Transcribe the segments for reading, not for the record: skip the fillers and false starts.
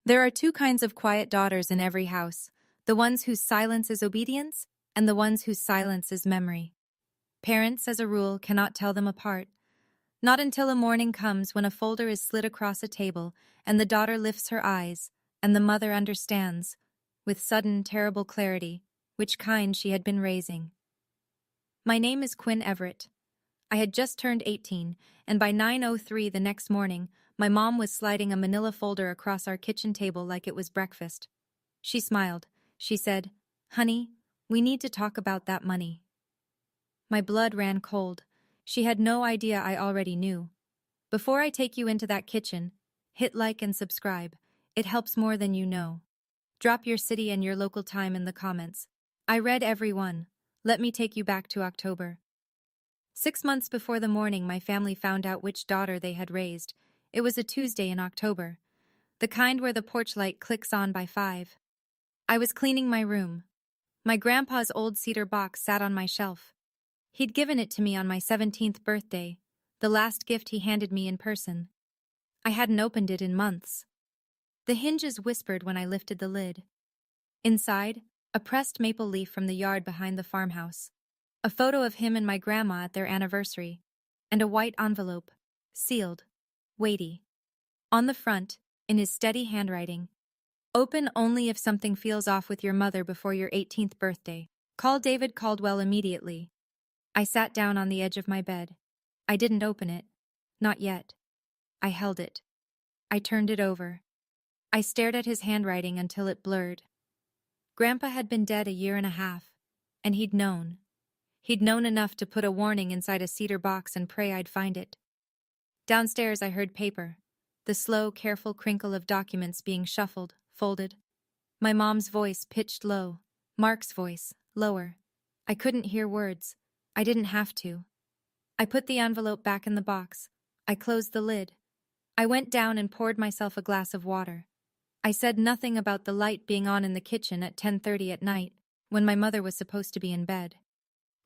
There are two kinds of quiet daughters in every house, the ones whose silence is obedience and the ones whose silence is memory. Parents, as a rule, cannot tell them apart. Not until a morning comes when a folder is slid across a table and the daughter lifts her eyes and the mother understands, with sudden, terrible clarity, which kind she had been raising. My name is Quinn Everett. I had just turned 18, and by 9:03 the next morning, my mom was sliding a manila folder across our kitchen table like it was breakfast. She smiled. She said, "Honey, we need to talk about that money." My blood ran cold. She had no idea I already knew. Before I take you into that kitchen, hit like and subscribe. It helps more than you know. Drop your city and your local time in the comments. I read every one. Let me take you back to October. 6 months before the morning my family found out which daughter they had raised. It was a Tuesday in October. The kind where the porch light clicks on by 5. I was cleaning my room. My grandpa's old cedar box sat on my shelf. He'd given it to me on my 17th birthday, the last gift he handed me in person. I hadn't opened it in months. The hinges whispered when I lifted the lid. Inside, a pressed maple leaf from the yard behind the farmhouse, a photo of him and my grandma at their anniversary, and a white envelope, sealed, weighty. On the front, in his steady handwriting, "Open only if something feels off with your mother before your 18th birthday. Call David Caldwell immediately." I sat down on the edge of my bed. I didn't open it. Not yet. I held it. I turned it over. I stared at his handwriting until it blurred. Grandpa had been dead a year and a half, and he'd known. He'd known enough to put a warning inside a cedar box and pray I'd find it. Downstairs I heard paper, the slow, careful crinkle of documents being shuffled, folded. My mom's voice pitched low, Mark's voice, lower. I couldn't hear words. I didn't have to. I put the envelope back in the box. I closed the lid. I went down and poured myself a glass of water. I said nothing about the light being on in the kitchen at 10:30 at night, when my mother was supposed to be in bed.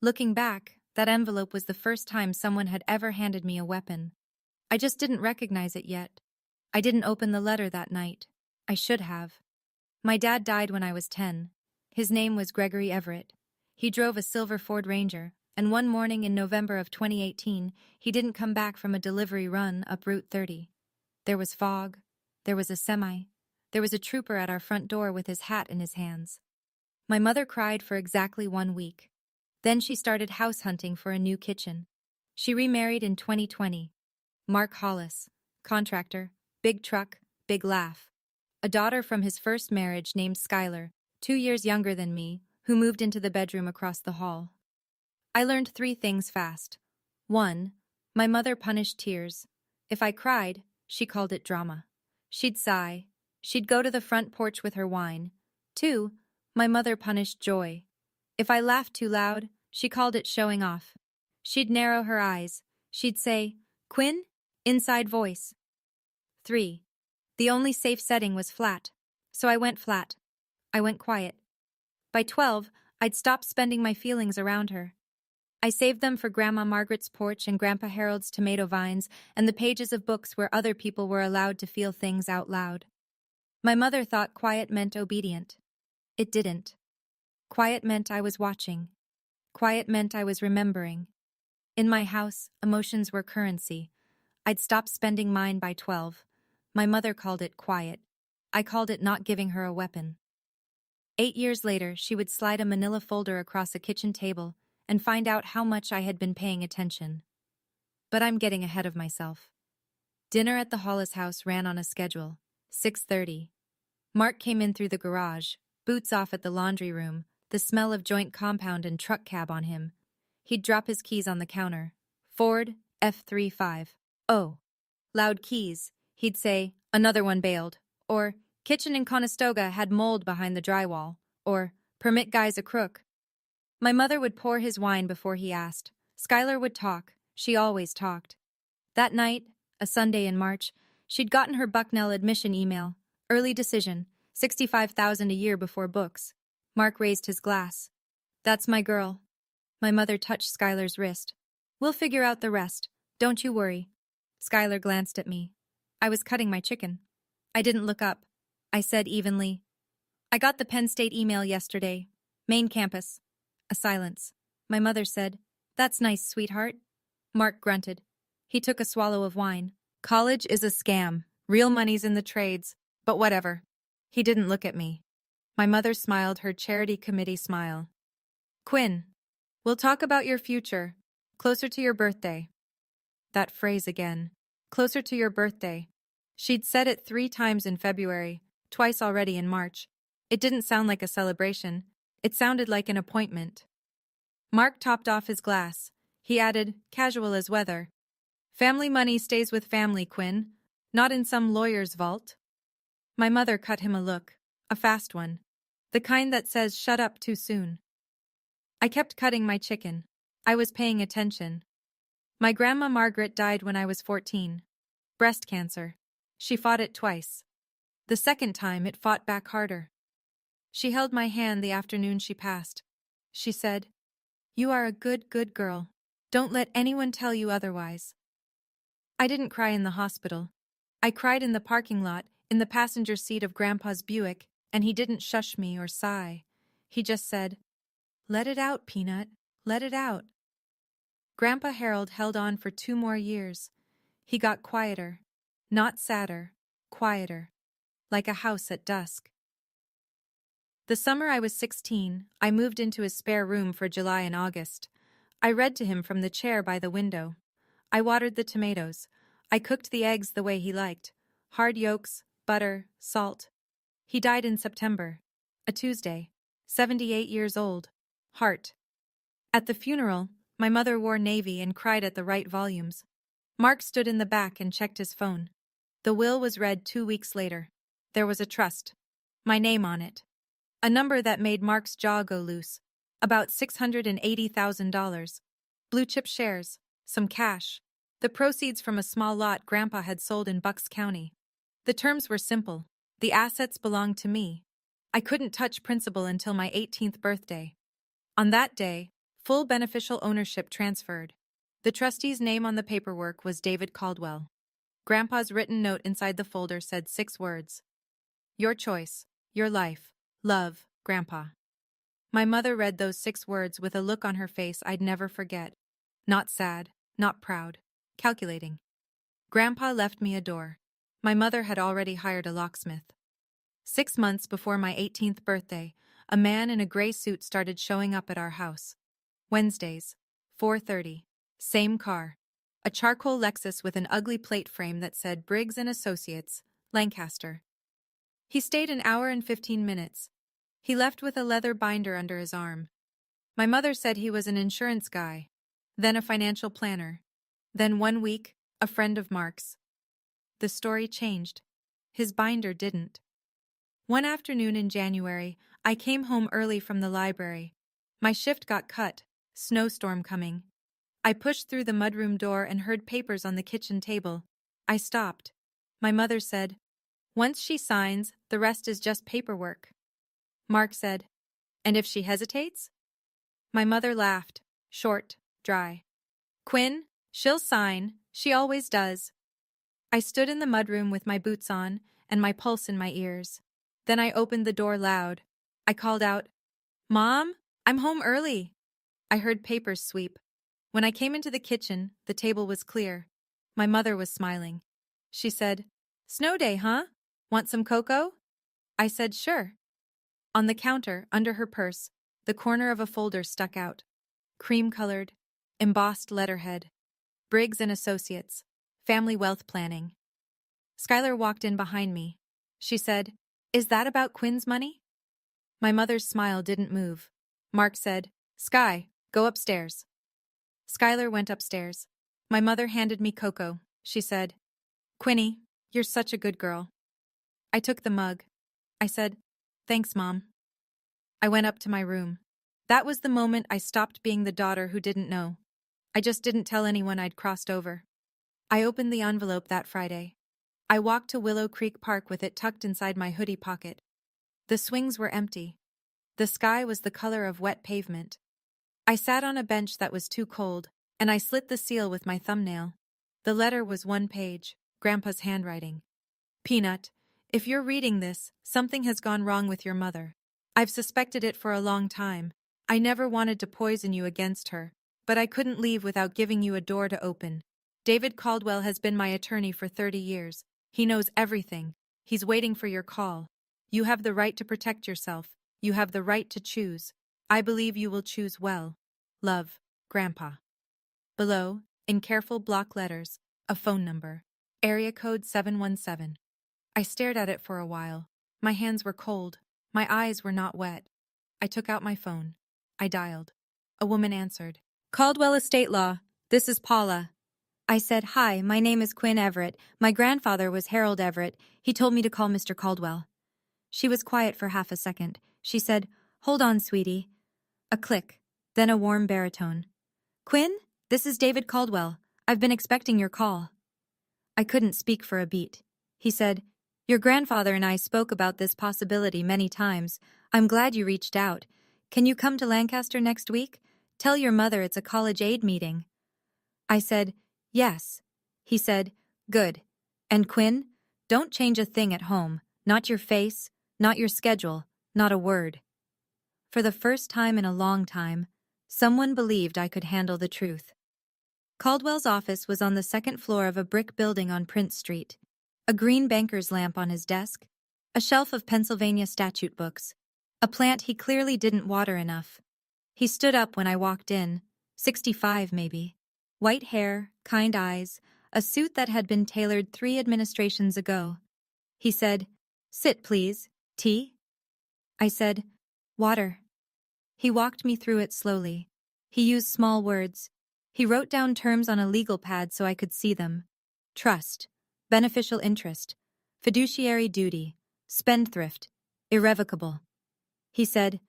Looking back, that envelope was the first time someone had ever handed me a weapon. I just didn't recognize it yet. I didn't open the letter that night. I should have. My dad died when I was 10. His name was Gregory Everett. He drove a silver Ford Ranger, and one morning in November of 2018, he didn't come back from a delivery run up Route 30. There was fog. There was a semi. There was a trooper at our front door with his hat in his hands. My mother cried for exactly 1 week. Then she started house hunting for a new kitchen. She remarried in 2020. Mark Hollis, contractor, big truck, big laugh. A daughter from his first marriage named Skylar, 2 years younger than me, who moved into the bedroom across the hall. I learned 3 things fast. 1. My mother punished tears. If I cried, she called it drama. She'd sigh. She'd go to the front porch with her wine. 2. My mother punished joy. If I laughed too loud, she called it showing off. She'd narrow her eyes. She'd say, "Quinn?" Inside voice. 3. The only safe setting was flat. So I went flat. I went quiet. By 12, I'd stopped spending my feelings around her. I saved them for Grandma Margaret's porch and Grandpa Harold's tomato vines and the pages of books where other people were allowed to feel things out loud. My mother thought quiet meant obedient. It didn't. Quiet meant I was watching. Quiet meant I was remembering. In my house, emotions were currency. I'd stopped spending mine by 12. My mother called it quiet. I called it not giving her a weapon. 8 years later, she would slide a manila folder across a kitchen table and find out how much I had been paying attention. But I'm getting ahead of myself. Dinner at the Hollis house ran on a schedule, 6:30. Mark came in through the garage, boots off at the laundry room, the smell of joint compound and truck cab on him. He'd drop his keys on the counter. Ford, F35. Oh. Loud keys. He'd say, "Another one bailed." Or, "Kitchen in Conestoga had mold behind the drywall." Or, "Permit guy's a crook." My mother would pour his wine before he asked. Skylar would talk. She always talked. That night, a Sunday in March, she'd gotten her Bucknell admission email. Early decision, $65,000 a year before books. Mark raised his glass. "That's my girl." My mother touched Skylar's wrist. "We'll figure out the rest. Don't you worry." Skylar glanced at me. I was cutting my chicken. I didn't look up. I said evenly. I got the Penn State email yesterday. Main campus. A silence. My mother said, "That's nice, sweetheart." Mark grunted. He took a swallow of wine. "College is a scam. Real money's in the trades. But whatever." He didn't look at me. My mother smiled her charity committee smile. "Quinn, we'll talk about your future. Closer to your birthday." That phrase again. Closer to your birthday. She'd said it 3 times in February, twice already in March. It didn't sound like a celebration. It sounded like an appointment. Mark topped off his glass. He added, casual as weather, "Family money stays with family, Quinn. Not in some lawyer's vault." My mother cut him a look. A fast one. The kind that says shut up too soon. I kept cutting my chicken. I was paying attention. My grandma Margaret died when I was 14. Breast cancer. She fought it twice. The second time it fought back harder. She held my hand the afternoon she passed. She said, "You are a good, good girl. Don't let anyone tell you otherwise." I didn't cry in the hospital. I cried in the parking lot, in the passenger seat of Grandpa's Buick, and he didn't shush me or sigh. He just said, "Let it out, Peanut. Let it out." Grandpa Harold held on for 2 more years. He got quieter. Not sadder. Quieter. Like a house at dusk. The summer I was 16, I moved into his spare room for July and August. I read to him from the chair by the window. I watered the tomatoes. I cooked the eggs the way he liked. Hard yolks, butter, salt. He died in September. A Tuesday. 78 years old. Heart. At the funeral, my mother wore navy and cried at the right volumes. Mark stood in the back and checked his phone. The will was read 2 weeks later. There was a trust. My name on it. A number that made Mark's jaw go loose. About $680,000. Blue chip shares. Some cash. The proceeds from a small lot Grandpa had sold in Bucks County. The terms were simple. The assets belonged to me. I couldn't touch principal until my 18th birthday. On that day, full beneficial ownership transferred. The trustee's name on the paperwork was David Caldwell. Grandpa's written note inside the folder said 6 words. "Your choice, your life, love, Grandpa." My mother read those 6 words with a look on her face I'd never forget. Not sad, not proud, calculating. Grandpa left me a door. My mother had already hired a locksmith. 6 months before my 18th birthday, a man in a gray suit started showing up at our house. Wednesdays, 4:30. Same car. A charcoal Lexus with an ugly plate frame that said Briggs & Associates, Lancaster. He stayed an hour and 15 minutes. He left with a leather binder under his arm. My mother said he was an insurance guy, then a financial planner, then 1 week, a friend of Mark's. The story changed. His binder didn't. One afternoon in January, I came home early from the library. My shift got cut, snowstorm coming. I pushed through the mudroom door and heard papers on the kitchen table. I stopped. My mother said, "Once she signs, the rest is just paperwork." Mark said, "And if she hesitates?" My mother laughed, short, dry. "Quinn, she'll sign. She always does." I stood in the mudroom with my boots on and my pulse in my ears. Then I opened the door loud. I called out, "Mom, I'm home early." I heard papers sweep. When I came into the kitchen, the table was clear. My mother was smiling. She said, "Snow day, huh? Want some cocoa?" I said, "Sure." On the counter, under her purse, the corner of a folder stuck out. Cream-colored, embossed letterhead. Briggs & Associates, Family Wealth Planning. Skylar walked in behind me. She said, "Is that about Quinn's money?" My mother's smile didn't move. Mark said, "Sky, go upstairs." Skylar went upstairs. My mother handed me cocoa. She said, "Quinny, you're such a good girl." I took the mug. I said, "Thanks, Mom." I went up to my room. That was the moment I stopped being the daughter who didn't know. I just didn't tell anyone I'd crossed over. I opened the envelope that Friday. I walked to Willow Creek Park with it tucked inside my hoodie pocket. The swings were empty. The sky was the color of wet pavement. I sat on a bench that was too cold, and I slit the seal with my thumbnail. The letter was 1 page, Grandpa's handwriting. "Peanut, If you're reading this, something has gone wrong with your mother. I've suspected it for a long time. I never wanted to poison you against her, but I couldn't leave without giving you a door to open. David Caldwell has been my attorney for 30 years. He knows everything. He's waiting for your call. You have the right to protect yourself. You have the right to choose. I believe you will choose well. Love, Grandpa. Below, in careful block letters, a phone number. Area code 717. I stared at it for a while. My hands were cold. My eyes were not wet. I took out my phone. I dialed. A woman answered. Caldwell Estate Law. This is Paula. I said, "Hi, my name is Quinn Everett. My grandfather was Harold Everett. He told me to call Mr. Caldwell." She was quiet for half a second. She said, "Hold on, sweetie." A click, then a warm baritone. "Quinn, this is David Caldwell. I've been expecting your call." I couldn't speak for a beat. He said, "Your grandfather and I spoke about this possibility many times. I'm glad you reached out. Can you come to Lancaster next week? Tell your mother it's a college aid meeting." I said, "Yes." He said, "Good. And Quinn, don't change a thing at home. Not your face, not your schedule, not a word." For the first time in a long time, someone believed I could handle the truth. Caldwell's office was on the second floor of a brick building on Prince Street. A green banker's lamp on his desk, a shelf of Pennsylvania statute books, a plant he clearly didn't water enough. He stood up when I walked in, 65 maybe. White hair, kind eyes, a suit that had been tailored 3 administrations ago. He said, "Sit, please. Tea?" I said, "Water." He walked me through it slowly. He used small words. He wrote down terms on a legal pad so I could see them. Trust, beneficial interest, fiduciary duty, spendthrift, irrevocable. He said,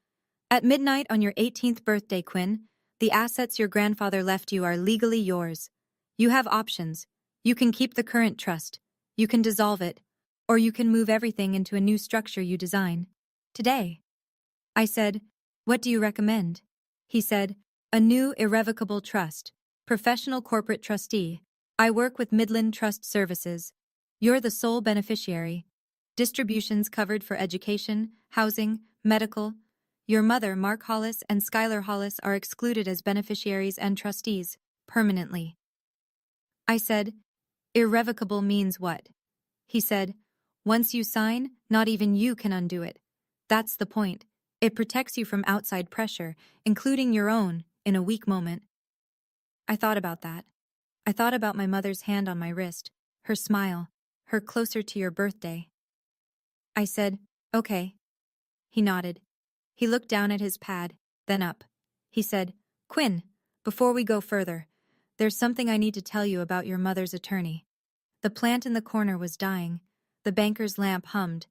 "At midnight on your 18th birthday, Quinn, the assets your grandfather left you are legally yours. You have options. You can keep the current trust. You can dissolve it. Or you can move everything into a new structure you design. Today." I said, "What do you recommend?" He said, "A new irrevocable trust. Professional corporate trustee. I work with Midland Trust Services. You're the sole beneficiary. Distributions covered for education, housing, medical. Your mother, Mark Hollis, and Skylar Hollis are excluded as beneficiaries and trustees, permanently." I said, "Irrevocable means what?" He said, "Once you sign, not even you can undo it. That's the point. It protects you from outside pressure, including your own, in a weak moment." I thought about that. I thought about my mother's hand on my wrist, her smile, her closer to your birthday. I said, "Okay." He nodded. He looked down at his pad, then up. He said, "Quinn, before we go further, there's something I need to tell you about your mother's attorney." The plant in the corner was dying. The banker's lamp hummed.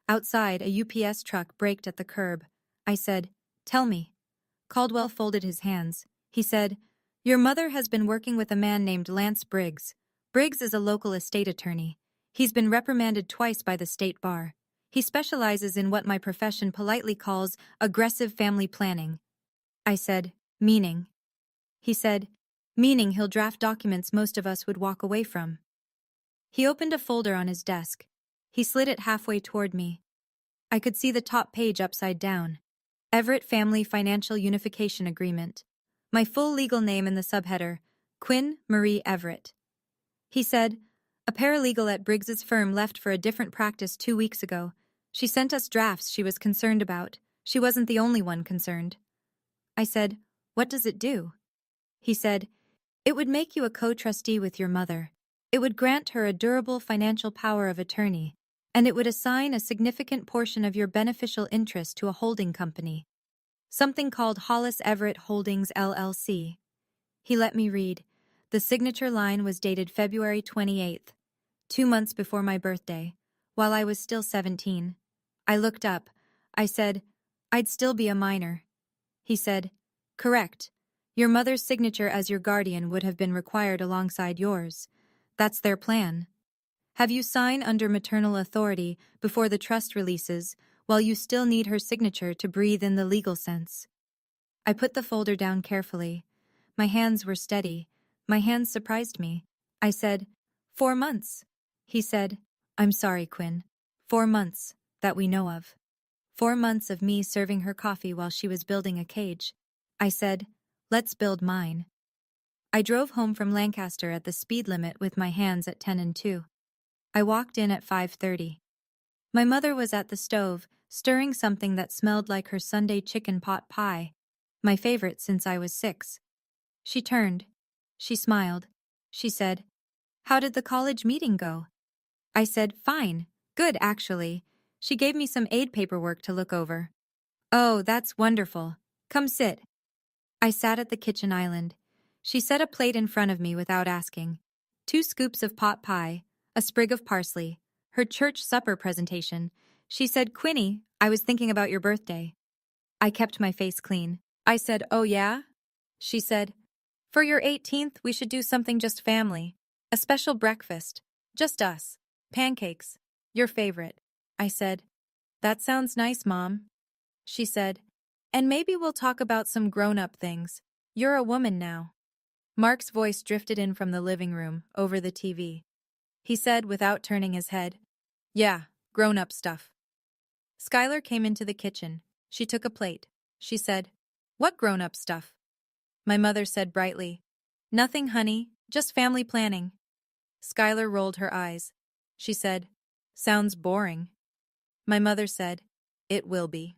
Outside, a UPS truck braked at the curb. I said, "Tell me." Caldwell folded his hands. He said, "Your mother has been working with a man named Lance Briggs. Briggs is a local estate attorney. He's been reprimanded twice by the state bar. He specializes in what my profession politely calls aggressive family planning." I said, "Meaning?" He said, "Meaning he'll draft documents most of us would walk away from." He opened a folder on his desk. He slid it halfway toward me. I could see the top page upside down. Everett Family Financial Unification Agreement. My full legal name in the subheader, Quinn Marie Everett. He said, "A paralegal at Briggs's firm left for a different practice 2 weeks ago. She sent us drafts she was concerned about. She wasn't the only one concerned." I said, "What does it do?" He said, "It would make you a co-trustee with your mother. It would grant her a durable financial power of attorney, and it would assign a significant portion of your beneficial interest to a holding company. Something called Hollis Everett Holdings, LLC. He let me read. The signature line was dated February 28th, 2 months before my birthday, while I was still 17. I looked up. I said, "I'd still be a minor." He said, "Correct. Your mother's signature as your guardian would have been required alongside yours. That's their plan. Have you sign under maternal authority before the trust releases, while you still need her signature to breathe in the legal sense." I put the folder down carefully. My hands were steady. My hands surprised me. I said, 4 months. He said, "I'm sorry, Quinn. 4 months, that we know of. 4 months of me serving her coffee while she was building a cage. I said, let's build mine. I drove home from Lancaster at the speed limit with my hands at 10 and 2. I walked in at 5:30. My mother was at the stove, stirring something that smelled like her Sunday chicken pot pie, my favorite since I was 6. She turned. She smiled. She said, "How did the college meeting go?" I said, "Fine. Good, actually." She gave me some aid paperwork to look over. "Oh, that's wonderful. Come sit." I sat at the kitchen island. She set a plate in front of me without asking. 2 scoops of pot pie, a sprig of parsley, her church supper presentation. She said, "Quinny, I was thinking about your birthday." I kept my face clean. I said, "Oh yeah?" She said, "For your 18th, we should do something just family. A special breakfast. Just us. Pancakes. Your favorite." I said, "That sounds nice, Mom." She said, "And maybe we'll talk about some grown-up things. You're a woman now." Mark's voice drifted in from the living room, over the TV. He said without turning his head, "Yeah, grown-up stuff." Skylar came into the kitchen. She took a plate. She said, "What grown-up stuff?" My mother said brightly, "Nothing, honey, just family planning." Skylar rolled her eyes. She said, "Sounds boring." My mother said, "It will be."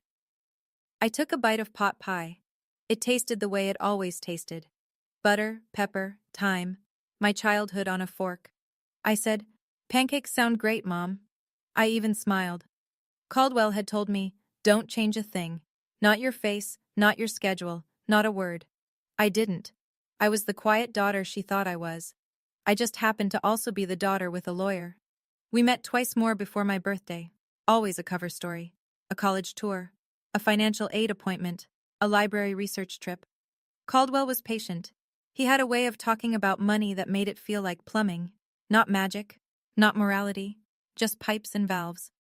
I took a bite of pot pie. It tasted the way it always tasted. Butter, pepper, thyme, my childhood on a fork. I said, "Pancakes sound great, Mom." I even smiled. Caldwell had told me, "Don't change a thing. Not your face, not your schedule, not a word." I didn't. I was the quiet daughter she thought I was. I just happened to also be the daughter with a lawyer. We met twice more before my birthday. Always a cover story. A college tour. A financial aid appointment. A library research trip. Caldwell was patient. He had a way of talking about money that made it feel like plumbing. Not magic. Not morality. Just pipes and valves.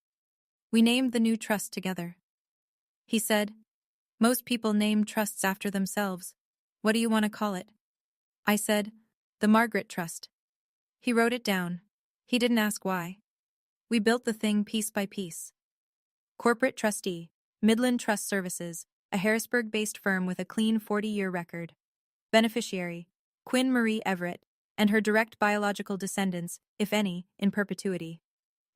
We named the new trust together. He said, "Most people name trusts after themselves. What do you want to call it?" I said, "The Margaret Trust." He wrote it down. He didn't ask why. We built the thing piece by piece. Corporate trustee, Midland Trust Services, a Harrisburg-based firm with a clean 40-year record. Beneficiary, Quinn Marie Everett, and her direct biological descendants, if any, in perpetuity.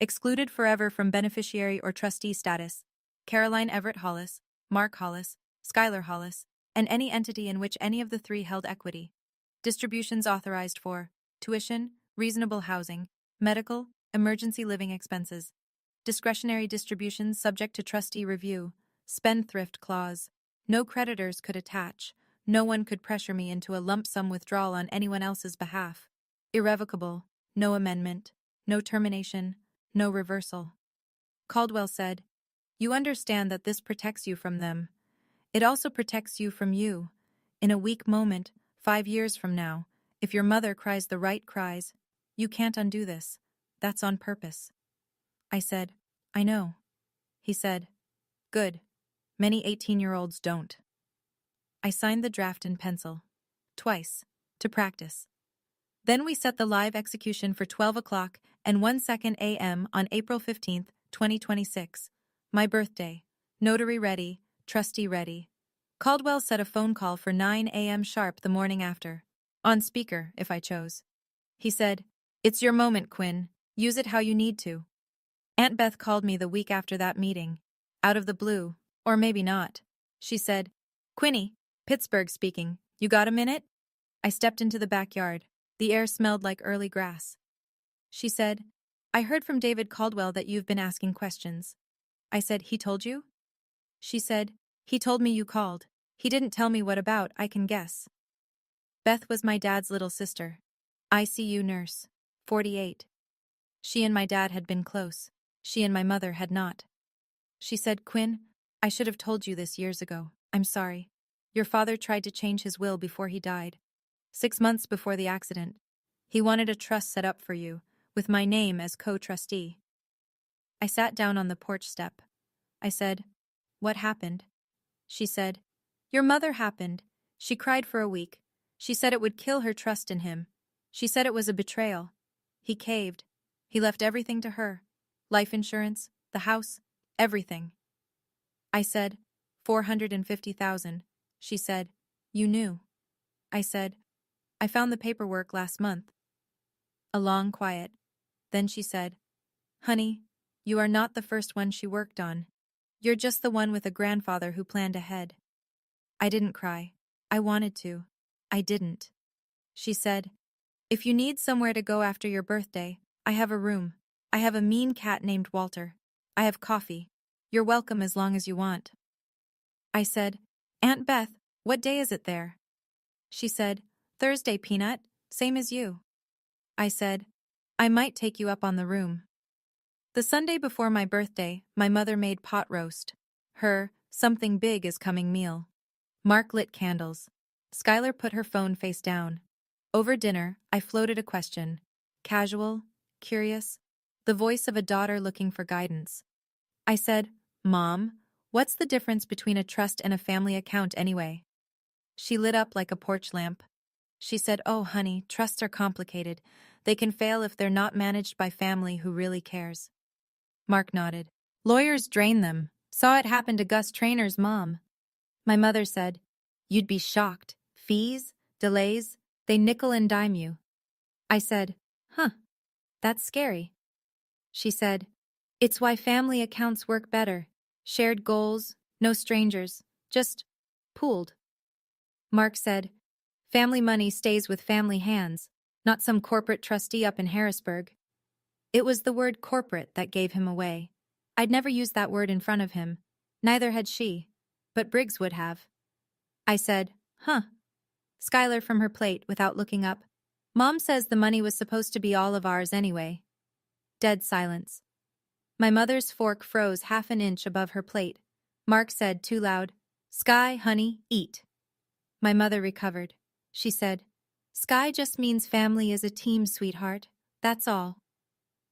Excluded forever from beneficiary or trustee status, Caroline Everett Hollis, Mark Hollis, Skylar Hollis, and any entity in which any of the 3 held equity. Distributions authorized for tuition, reasonable housing, medical, emergency living expenses. Discretionary distributions subject to trustee review. Spendthrift clause. No creditors could attach. No one could pressure me into a lump sum withdrawal on anyone else's behalf. Irrevocable. No amendment. No termination. No reversal. Caldwell said, "You understand that this protects you from them. It also protects you from you. In a weak moment, 5 years from now, if your mother cries the right cries, you can't undo this. That's on purpose." I said, "I know." He said, "Good. Many 18-year-olds don't." I signed the draft in pencil. Twice. To practice. Then we set the live execution for 12 o'clock and 1 second a.m. on April 15, 2026. My birthday. Notary ready. Trustee ready. Caldwell set a phone call for 9 a.m. sharp the morning after. On speaker, if I chose. He said, "It's your moment, Quinn. Use it how you need to." Aunt Beth called me the week after that meeting. Out of the blue. Or maybe not. She said, "Quinny, Pittsburgh speaking. You got a minute?" I stepped into the backyard. The air smelled like early grass. She said, "I heard from David Caldwell that you've been asking questions." I said, "He told you?" She said, "He told me you called. He didn't tell me what about, I can guess." Beth was my dad's little sister. ICU nurse. 48. She and my dad had been close. She and my mother had not. She said, "Quinn, I should have told you this years ago. I'm sorry. Your father tried to change his will before he died. 6 months before the accident. He wanted a trust set up for you, with my name as co-trustee." I sat down on the porch step. I said, "What happened?" She said, "Your mother happened. She cried for a week. She said it would kill her trust in him. She said it was a betrayal. He caved. He left everything to her. Life insurance, the house, everything. I said, 450,000. She said, you knew. I said, I found the paperwork last month. A long quiet. Then she said, honey, you are not the first one she worked on. You're just the one with a grandfather who planned ahead. I didn't cry. I wanted to. I didn't. She said, if you need somewhere to go after your birthday, I have a room. I have a mean cat named Walter. I have coffee. You're welcome as long as you want. I said, Aunt Beth, what day is it there? She said, Thursday, Peanut, same as you. I said, I might take you up on the room. The Sunday before my birthday, my mother made pot roast. Her something big is coming meal. Mark lit candles. Skylar put her phone face down. Over dinner, I floated a question. Casual, curious, the voice of a daughter looking for guidance. I said, Mom, what's the difference between a trust and a family account anyway? She lit up like a porch lamp. She said, oh, honey, trusts are complicated. They can fail if they're not managed by family who really cares. Mark nodded. Lawyers drain them. Saw it happen to Gus Trainor's mom. My mother said, you'd be shocked. Fees, delays, they nickel and dime you. I said, huh, that's scary. She said, it's why family accounts work better. Shared goals, no strangers, just pooled. Mark said, family money stays with family hands, not some corporate trustee up in Harrisburg. It was the word corporate that gave him away. I'd never used that word in front of him. Neither had she. But Briggs would have. I said, huh. Skylar from her plate without looking up. Mom says the money was supposed to be all of ours anyway. Dead silence. My mother's fork froze half an inch above her plate. Mark said too loud, Sky, honey, eat. My mother recovered. She said, Sky just means family is a team, sweetheart. That's all.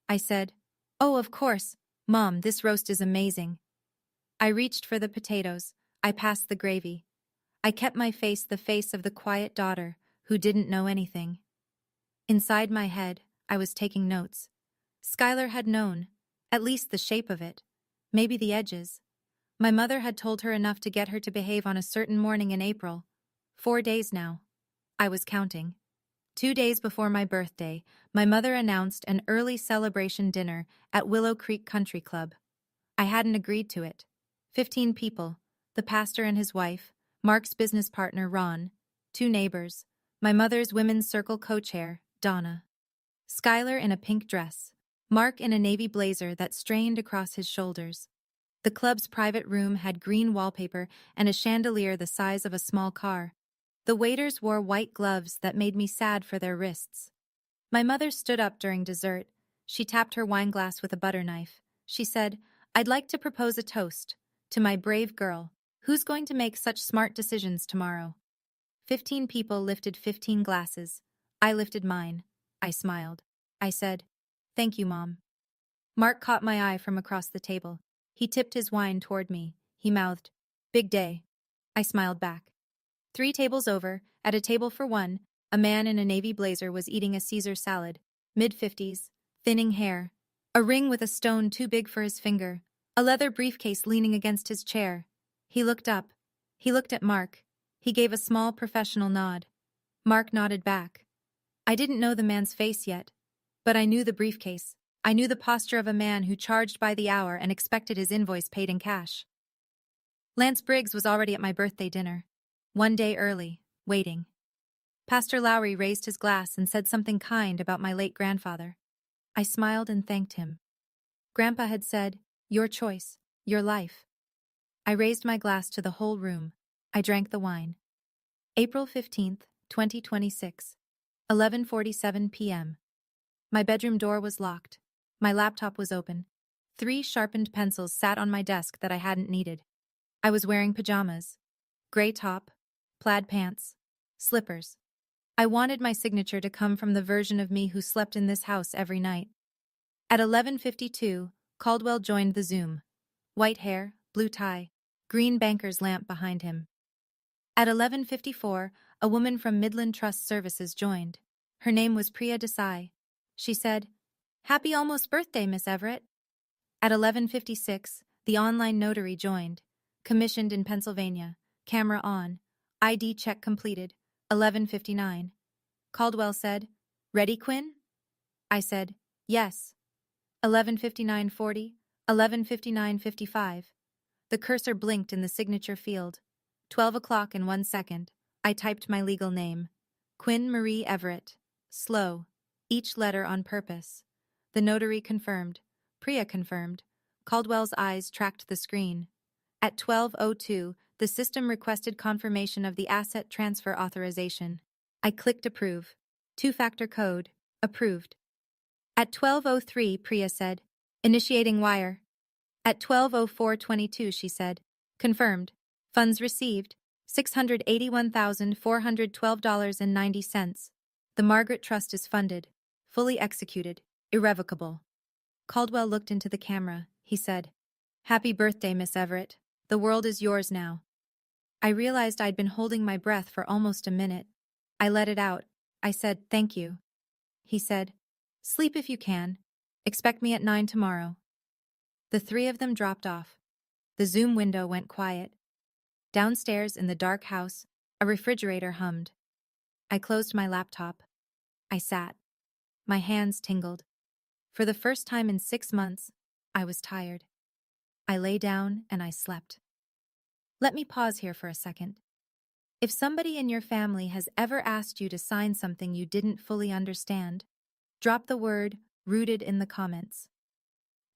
I said, oh, of course. Mom, this roast is amazing. I reached for the potatoes. I passed the gravy. I kept my face the face of the quiet daughter who didn't know anything. Inside my head, I was taking notes. Skylar had known, at least the shape of it, maybe the edges. My mother had told her enough to get her to behave on a certain morning in April. 4 days now. I was counting. 2 days before my birthday, my mother announced an early celebration dinner at Willow Creek Country Club. I hadn't agreed to it. 15 people, the pastor and his wife, Mark's business partner, Ron, 2 neighbors, my mother's women's circle co-chair, Donna. Skylar in a pink dress, Mark in a navy blazer that strained across his shoulders. The club's private room had green wallpaper and a chandelier the size of a small car. The waiters wore white gloves that made me sad for their wrists. My mother stood up during dessert. She tapped her wine glass with a butter knife. She said, I'd like to propose a toast to my brave girl. Who's going to make such smart decisions tomorrow? 15 people lifted 15 glasses. I lifted mine. I smiled. I said, thank you, Mom. Mark caught my eye from across the table. He tipped his wine toward me. He mouthed, big day. I smiled back. 3 tables over, at a table for one, a man in a navy blazer was eating a Caesar salad, mid-50s, thinning hair, a ring with a stone too big for his finger, a leather briefcase leaning against his chair. He looked up. He looked at Mark. He gave a small professional nod. Mark nodded back. I didn't know the man's face yet, but I knew the briefcase. I knew the posture of a man who charged by the hour and expected his invoice paid in cash. Lance Briggs was already at my birthday dinner. 1 day early, waiting. Pastor Lowry raised his glass and said something kind about my late grandfather. I smiled and thanked him. Grandpa had said, your choice, your life. I raised my glass to the whole room. I drank the wine. April 15th, 2026. 11:47 p.m. My bedroom door was locked. My laptop was open. 3 sharpened pencils sat on my desk that I hadn't needed. I was wearing pajamas. Gray top, plaid pants, slippers. I wanted my signature to come from the version of me who slept in this house every night. At 11:52, Caldwell joined the Zoom. White hair, blue tie, green banker's lamp behind him. At 11:54, a woman from Midland Trust Services joined. Her name was Priya Desai. She said, Happy almost birthday, Miss Everett. At 11:56, the online notary joined. Commissioned in Pennsylvania. Camera on. ID check completed. 11:59. Caldwell said, "Ready, Quinn?" I said, "Yes." 11:59:40, 11:59:55. The cursor blinked in the signature field. 12 o'clock in 1 second. I typed my legal name. Quinn Marie Everett. Slow. Each letter on purpose. The notary confirmed. Priya confirmed. Caldwell's eyes tracked the screen. At 12:02, the system requested confirmation of the asset transfer authorization. I clicked approve. Two-factor code. Approved. At 12:03, Priya said, "Initiating wire." At 12:04:22, she said, "Confirmed. Funds received, $681,412.90. The Margaret Trust is funded, fully executed, irrevocable." Caldwell looked into the camera. He said, "Happy birthday, Miss Everett. The world is yours now." I realized I'd been holding my breath for almost a minute. I let it out. I said, "Thank you." He said, "Sleep if you can. Expect me at 9 tomorrow." The three of them dropped off. The Zoom window went quiet. Downstairs in the dark house, a refrigerator hummed. I closed my laptop. I sat. My hands tingled. For the first time in 6 months, I was tired. I lay down and I slept. Let me pause here for a second. If somebody in your family has ever asked you to sign something you didn't fully understand, drop the word "rooted" in the comments.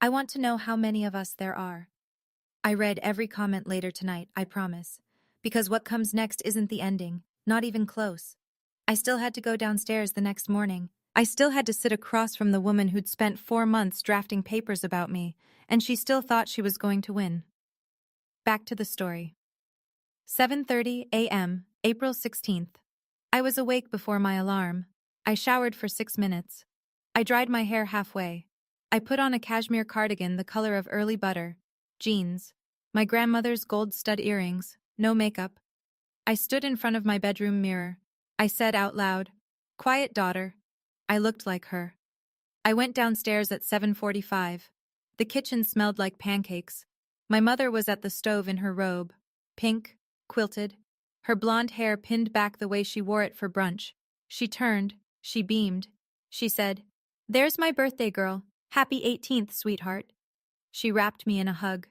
I want to know how many of us there are. I read every comment later tonight, I promise, because what comes next isn't the ending, not even close. I still had to go downstairs the next morning. I still had to sit across from the woman who'd spent 4 months drafting papers about me, and she still thought she was going to win. Back to the story. 7:30 a.m., April 16th. I was awake before my alarm. I showered for 6 minutes. I dried my hair halfway. I put on a cashmere cardigan the color of early butter, jeans, my grandmother's gold stud earrings, no makeup. I stood in front of my bedroom mirror. I said out loud, "Quiet, daughter." I looked like her. I went downstairs at 7:45. The kitchen smelled like pancakes. My mother was at the stove in her robe, pink, quilted, her blonde hair pinned back the way she wore it for brunch. She turned, she beamed. She said, "There's my birthday girl. Happy 18th, sweetheart." She wrapped me in a hug.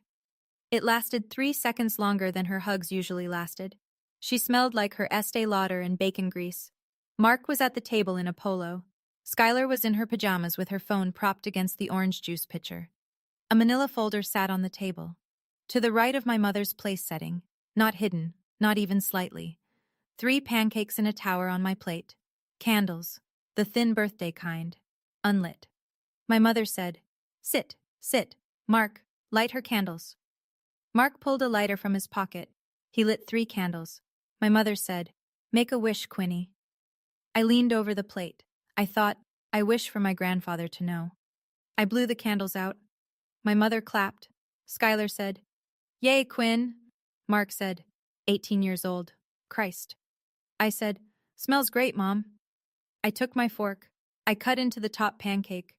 It lasted 3 seconds longer than her hugs usually lasted. She smelled like her Estee Lauder and bacon grease. Mark was at the table in a polo. Skylar was in her pajamas with her phone propped against the orange juice pitcher. A manila folder sat on the table. To the right of my mother's place setting, not hidden, not even slightly. 3 pancakes in a tower on my plate. Candles, the thin birthday kind, unlit. My mother said, "Sit, sit. Mark, light her candles." Mark pulled a lighter from his pocket. He lit 3 candles. My mother said, "Make a wish, Quinny." I leaned over the plate. I thought, I wish for my grandfather to know. I blew the candles out. My mother clapped. Skylar said, "Yay, Quinn." Mark said, 18 years old. Christ. I said, "Smells great, Mom." I took my fork. I cut into the top pancake.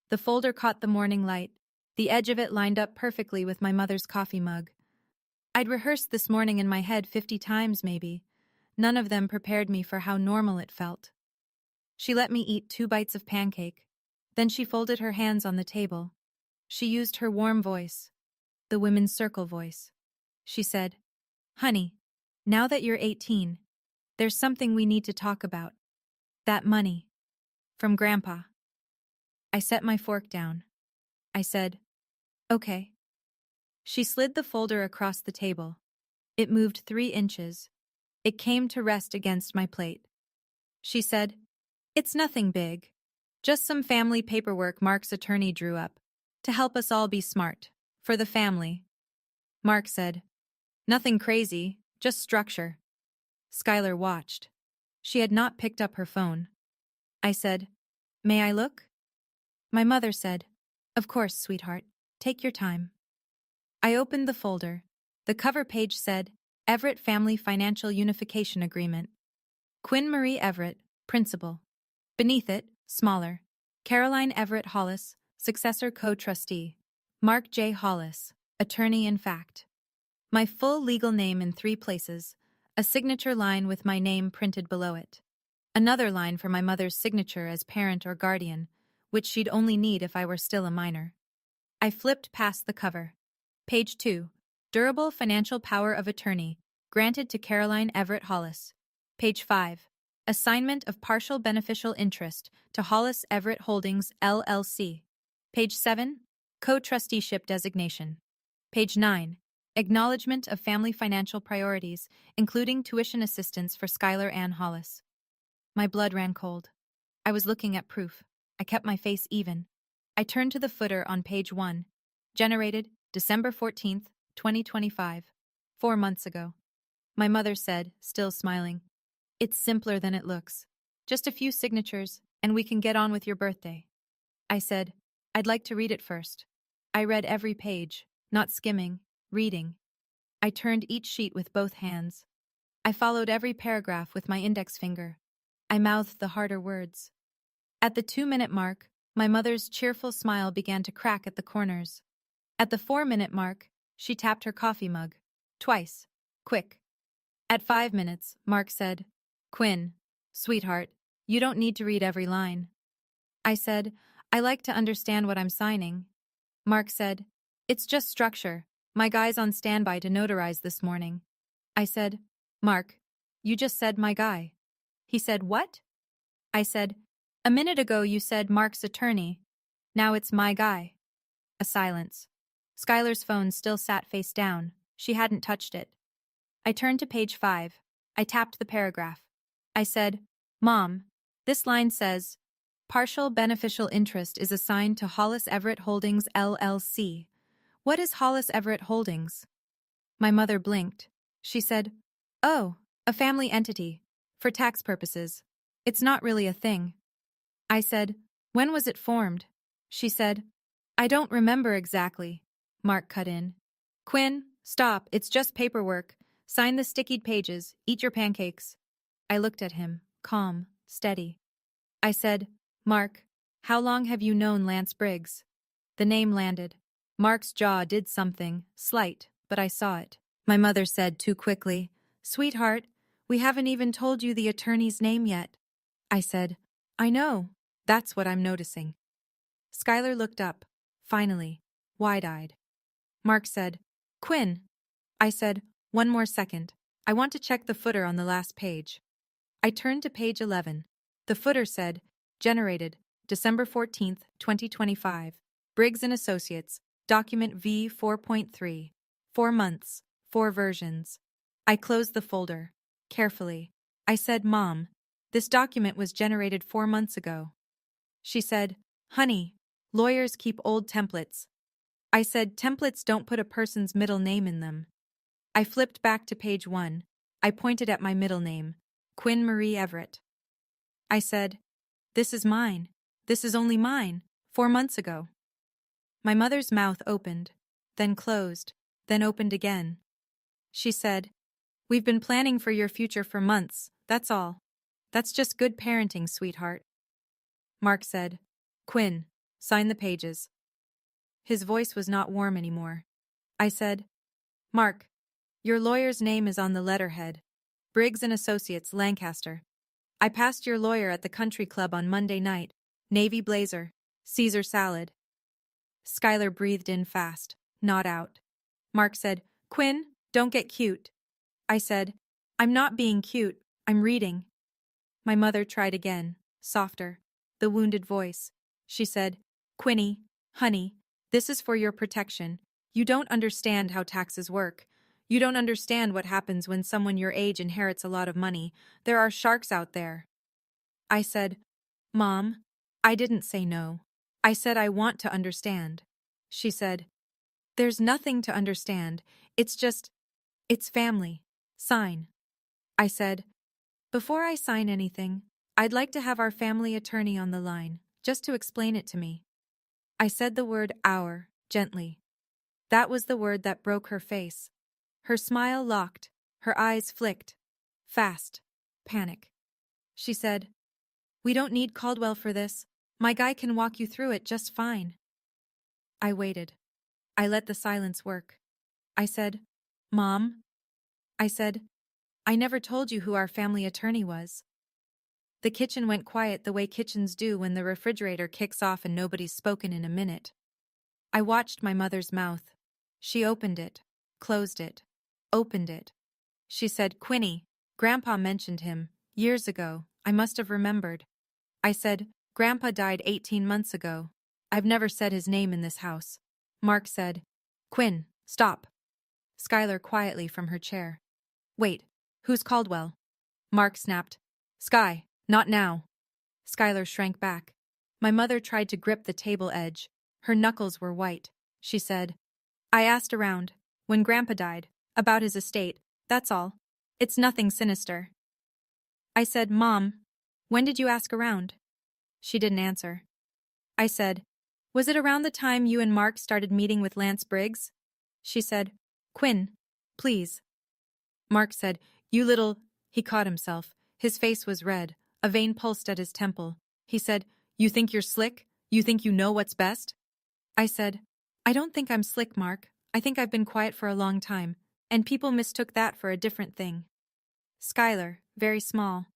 The folder caught the morning light. The edge of it lined up perfectly with my mother's coffee mug. I'd rehearsed this morning in my head 50 times, maybe. None of them prepared me for how normal it felt. She let me eat 2 bites of pancake. Then she folded her hands on the table. She used her warm voice, the women's circle voice. She said, "Honey, now that you're 18, there's something we need to talk about. That money. From Grandpa." I set my fork down. I said, "Okay." She slid the folder across the table. It moved 3 inches. It came to rest against my plate. She said, "It's nothing big. Just some family paperwork Mark's attorney drew up, to help us all be smart, for the family." Mark said, "Nothing crazy, just structure." Skylar watched. She had not picked up her phone. I said, "May I look?" My mother said, "Of course, sweetheart. Take your time." I opened the folder. The cover page said, "Everett Family Financial Unification Agreement. Quinn Marie Everett, Principal." Beneath it, smaller, "Caroline Everett Hollis, Successor Co-Trustee." Mark J. Hollis, attorney in fact. My full legal name in 3 places, a signature line with my name printed below it. Another line for my mother's signature as parent or guardian, which she'd only need if I were still a minor. I flipped past the cover. Page 2. Durable financial power of attorney, granted to Caroline Everett Hollis. Page 5. Assignment of partial beneficial interest to Hollis Everett Holdings, LLC. Page 7. Co-trusteeship designation. Page 9. Acknowledgement of family financial priorities, including tuition assistance for Skylar Ann Hollis. My blood ran cold. I was looking at proof. I kept my face even. I turned to the footer on page 1. Generated December 14th, 2025. 4 months ago. My mother said, still smiling, "It's simpler than it looks. Just a few signatures, and we can get on with your birthday." I said, "I'd like to read it first." I read every page, not skimming, reading. I turned each sheet with both hands. I followed every paragraph with my index finger. I mouthed the harder words. At the 2-minute mark, my mother's cheerful smile began to crack at the corners. At the 4-minute mark, she tapped her coffee mug. Twice. Quick. At 5 minutes, Mark said, "Quinn, sweetheart, you don't need to read every line." I said, "I like to understand what I'm signing." Mark said, "It's just structure. My guy's on standby to notarize this morning." I said, "Mark, you just said my guy." He said, "What?" I said, "A minute ago you said Mark's attorney. Now it's my guy." A silence. Skylar's phone still sat face down. She hadn't touched it. I turned to page 5. I tapped the paragraph. I said, "Mom, this line says, partial beneficial interest is assigned to Hollis Everett Holdings, LLC. What is Hollis Everett Holdings?" My mother blinked. She said, "Oh, a family entity. For tax purposes. It's not really a thing." I said, "When was it formed?" She said, "I don't remember exactly." Mark cut in. "Quinn, stop, it's just paperwork. Sign the stickied pages, eat your pancakes." I looked at him, calm, steady. I said, "Mark, how long have you known Lance Briggs?" The name landed. Mark's jaw did something, slight, but I saw it. My mother said too quickly, "Sweetheart, we haven't even told you the attorney's name yet." I said, "I know. That's what I'm noticing." Skylar looked up, finally, wide-eyed. Mark said, "Quinn." I said, "One more second. I want to check the footer on the last page." I turned to page 11. The footer said, "Generated, December 14th, 2025. Briggs & Associates, document V4.3. 4 months, 4 versions." I closed the folder. Carefully. I said, "Mom, this document was generated 4 months ago." She said, "Honey, lawyers keep old templates." I said, "Templates don't put a person's middle name in them." I flipped back to page 1. I pointed at my middle name, Quinn Marie Everett. I said, "This is mine. This is only mine. 4 months ago." My mother's mouth opened, then closed, then opened again. She said, "We've been planning for your future for months, that's all. That's just good parenting, sweetheart." Mark said, "Quinn, sign the pages." His voice was not warm anymore. I said, "Mark, your lawyer's name is on the letterhead. Briggs & Associates, Lancaster. I passed your lawyer at the country club on Monday night. Navy blazer, Caesar salad." Skylar breathed in fast, not out. Mark said, "Quinn, don't get cute." I said, "I'm not being cute, I'm reading." My mother tried again, softer, the wounded voice. She said, "Quinny, honey, this is for your protection. You don't understand how taxes work. You don't understand what happens when someone your age inherits a lot of money. There are sharks out there." I said, "Mom, I didn't say no. I said I want to understand." She said, "There's nothing to understand. It's family. Sign." I said, "Before I sign anything, I'd like to have our family attorney on the line, just to explain it to me." I said the word "our" gently. That was the word that broke her face. Her smile locked, her eyes flicked. Fast. Panic. She said, "We don't need Caldwell for this. My guy can walk you through it just fine." I waited. I let the silence work. I said, Mom? I said, I never told you who our family attorney was. The kitchen went quiet the way kitchens do when the refrigerator kicks off and nobody's spoken in a minute. I watched my mother's mouth. She opened it, closed it, opened it. She said, Quinny, Grandpa mentioned him. Years ago, I must have remembered. I said, Grandpa died 18 months ago. I've never said his name in this house. Mark said, Quinn, stop. Skylar quietly from her chair. Wait, who's Caldwell? Mark snapped. Sky, not now. Skylar shrank back. My mother tried to grip the table edge. Her knuckles were white. She said, I asked around, when Grandpa died, about his estate, that's all. It's nothing sinister. I said, Mom, when did you ask around? She didn't answer. I said, was it around the time you and Mark started meeting with Lance Briggs? She said, Quinn, please. Mark said, you little... He caught himself. His face was red. A vein pulsed at his temple. He said, you think you're slick? You think you know what's best? I said, I don't think I'm slick, Mark. I think I've been quiet for a long time, and people mistook that for a different thing. Skylar, very small.